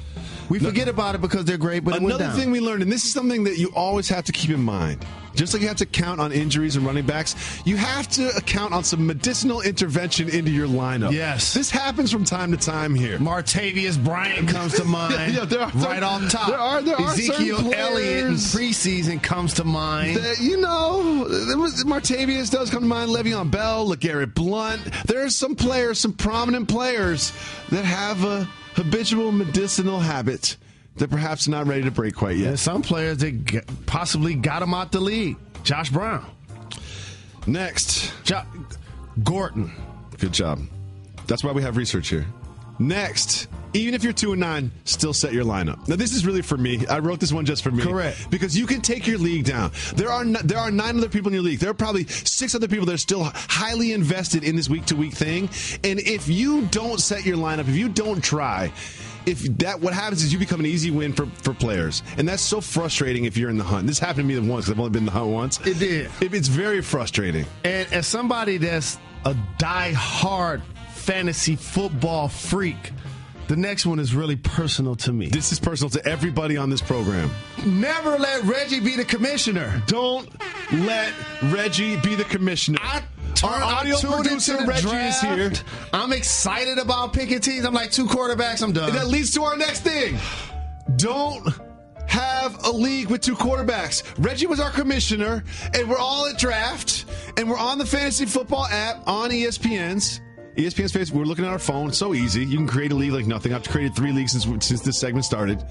We forget about it because they're great, but another thing we learned, and this is something that you always have to keep in mind, just like you have to count on injuries and running backs, you have to account on some medicinal intervention into your lineup. Yes. This happens from time to time here. Martavius Bryant comes to mind. Right off top. There are Ezekiel Elliott in preseason comes to mind. Martavius does come to mind. Le'Veon Bell, LeGarrette Blount. There are some players, some prominent players that have a habitual medicinal habit that perhaps not ready to break quite yet. And some players that possibly got him out the league. Josh Brown. Next. Gordon. Good job. That's why we have research here. Next. Even if you're 2-9, still set your lineup. Now, this is really for me. I wrote this one just for me. Correct. Because you can take your league down. There are 9 other people in your league. There are probably 6 other people that are still highly invested in this week-to-week thing. And if you don't set your lineup, if you don't try, what happens is you become an easy win for players. And that's so frustrating if you're in the hunt. This happened to me once because I've only been in the hunt once. It did. It's very frustrating. And as somebody that's a die-hard fantasy football freak, the next one is really personal to me. This is personal to everybody on this program. Never let Reggie be the commissioner. Don't let Reggie be the commissioner. Our audio producer, Reggie, is here. I'm excited about picking teams. I'm like 2 quarterbacks. I'm done. And that leads to our next thing. Don't have a league with 2 quarterbacks. Reggie was our commissioner, and we're all at draft, and we're on the fantasy football app on ESPN's Fantasy. We're looking at our phone. It's so easy. You can create a league like nothing. I've created 3 leagues since this segment started.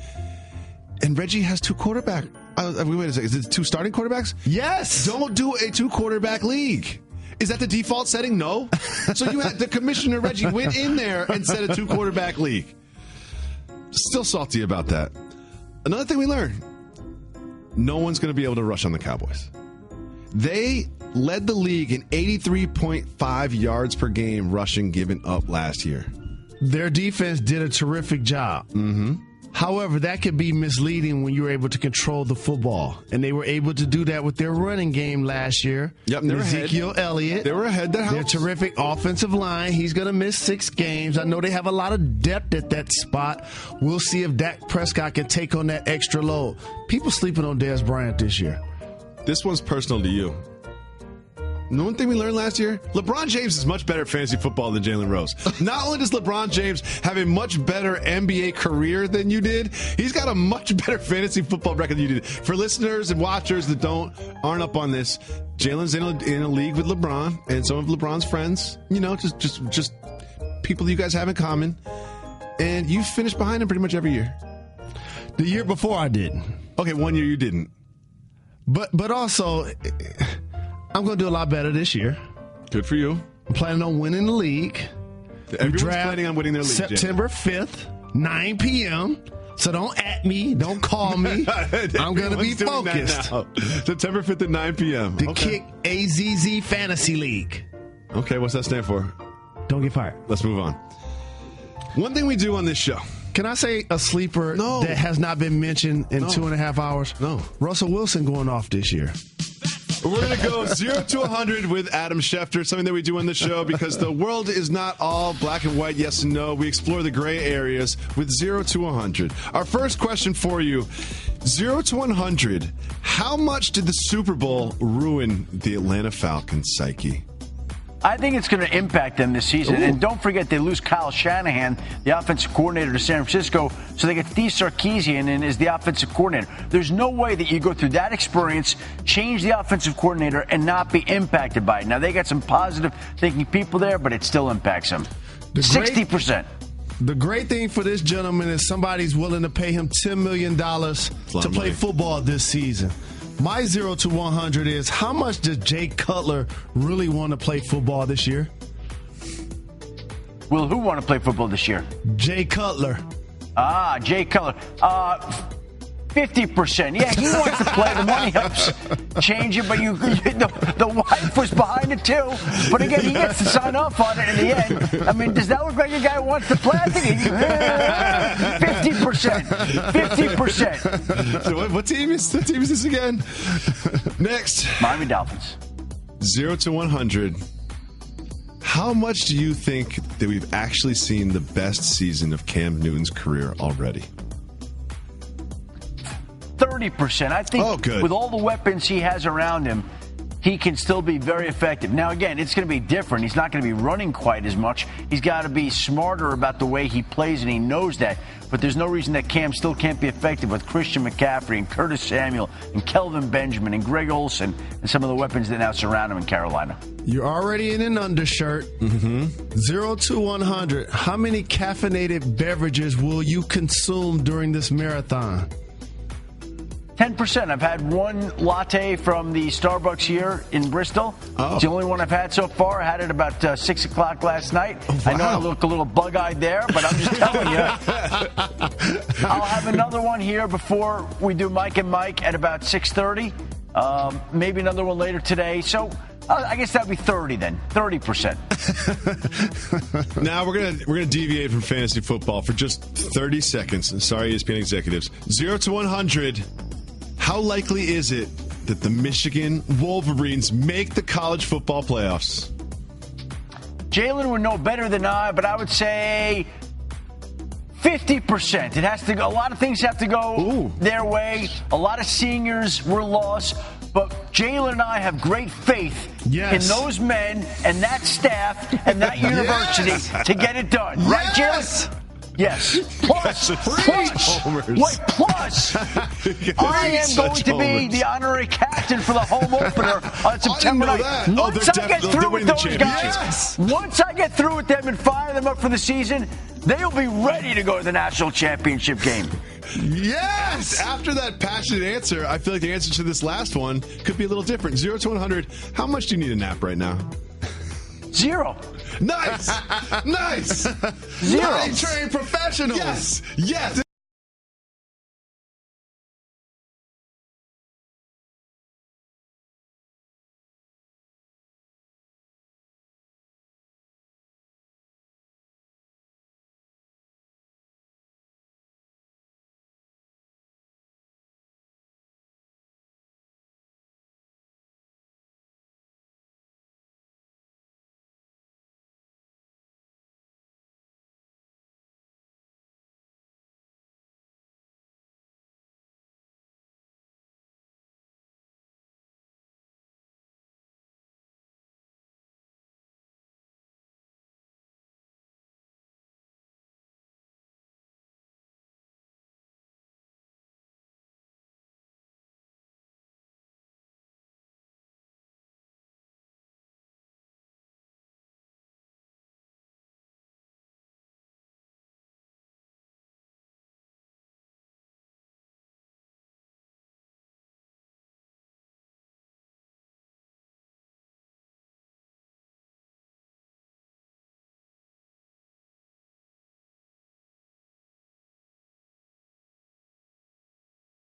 And Reggie has 2 quarterbacks. Wait a second. Is it 2 starting quarterbacks? Yes. Don't do a 2 quarterback league. Is that the default setting? No. So you had the commissioner, Reggie, went in there and set a 2 quarterback league. Still salty about that. Another thing we learned, no one's going to be able to rush on the Cowboys. They led the league in 83.5 yards per game rushing given up last year. Their defense did a terrific job. Mm-hmm. However, that could be misleading when you're able to control the football. And they were able to do that with their running game last year. Yep, they were Ezekiel ahead. Elliott. They were ahead. That helps. Their terrific offensive line. He's going to miss 6 games. I know they have a lot of depth at that spot. We'll see if Dak Prescott can take on that extra load. People sleeping on Dez Bryant this year. This one's personal to you. One thing we learned last year, LeBron James is much better at fantasy football than Jalen Rose. Not only does LeBron James have a much better NBA career than you did, he's got a much better fantasy football record than you did. For listeners and watchers that aren't up on this, Jalen's in a league with LeBron and some of LeBron's friends, just people you guys have in common, and you finished behind him pretty much every year. The year before I didn't. Okay, 1 year you didn't. But also, I'm going to do a lot better this year. Good for you. I'm planning on winning the league. Everyone's planning on winning their league. September 5th, 9 p.m. So don't at me. Don't call me. I'm going to be focused. September 5th at 9 p.m. The Kick AZZ Fantasy League. Okay, what's that stand for? Don't get fired. Let's move on. One thing we do on this show. Can I say a sleeper that has not been mentioned in 2.5 hours? No. Russell Wilson going off this year. We're going to go 0 to 100 with Adam Schefter, something that we do on the show because the world is not all black and white, yes and no. We explore the gray areas with 0 to 100. Our first question for you, 0 to 100, how much did the Super Bowl ruin the Atlanta Falcons' psyche? I think it's going to impact them this season. Ooh. And don't forget, they lose Kyle Shanahan, the offensive coordinator, to San Francisco. So they get Steve Sarkisian in as the offensive coordinator. There's no way that you go through that experience, change the offensive coordinator, and not be impacted by it. Now, they got some positive thinking people there, but it still impacts them. 60%. The great thing for this gentleman is somebody's willing to pay him $10 million to play football this season. My 0 to 100 is, how much does Jay Cutler really want to play football this year? Well, who want to play football this year? Jay Cutler. Jay Cutler. 50%. Yeah, he wants to play. The money helps change it, but the wife was behind it too. But again, he gets to sign off on it in the end. I mean, does that look like a guy who wants to play? I think 50%. 50%. So what team is this again? Next. Miami Dolphins. 0 to 100. How much do you think that we've actually seen the best season of Cam Newton's career already? 30%. I think with all the weapons he has around him, he can still be very effective. Now, again, it's going to be different. He's not going to be running quite as much. He's got to be smarter about the way he plays, and he knows that. But there's no reason that Cam still can't be effective with Christian McCaffrey and Curtis Samuel and Kelvin Benjamin and Greg Olsen and some of the weapons that now surround him in Carolina. You're already in an undershirt. 0 to 100. How many caffeinated beverages will you consume during this marathon? 10%. I've had one latte from the Starbucks here in Bristol. It's the only one I've had so far. I had it about 6 o'clock last night. Wow. I know I look a little bug-eyed there, but I'm just telling you. I'll have another one here before we do Mike and Mike at about 6:30. Maybe another one later today. So I guess that'd be 30 then. 30%. Now we're gonna deviate from fantasy football for just 30 seconds. Sorry, ESPN executives. 0 to 100. How likely is it that the Michigan Wolverines make the college football playoffs? Jalen would know better than I, but I would say 50%. It has to go. A lot of things have to go their way. A lot of seniors were lost. But Jalen and I have great faith in those men and that staff and that university to get it done. Right, Jalen? Yes. Plus, I am going to be the honorary captain for the home opener on September 9th. Once I get through with those guys, once I get through with them and fire them up for the season, they'll be ready to go to the national championship game. Yes! After that passionate answer, I feel like the answer to this last one could be a little different. 0 to 100. How much do you need a nap right now? 0. Nice! Nice! 0. Trained professionals. Yes!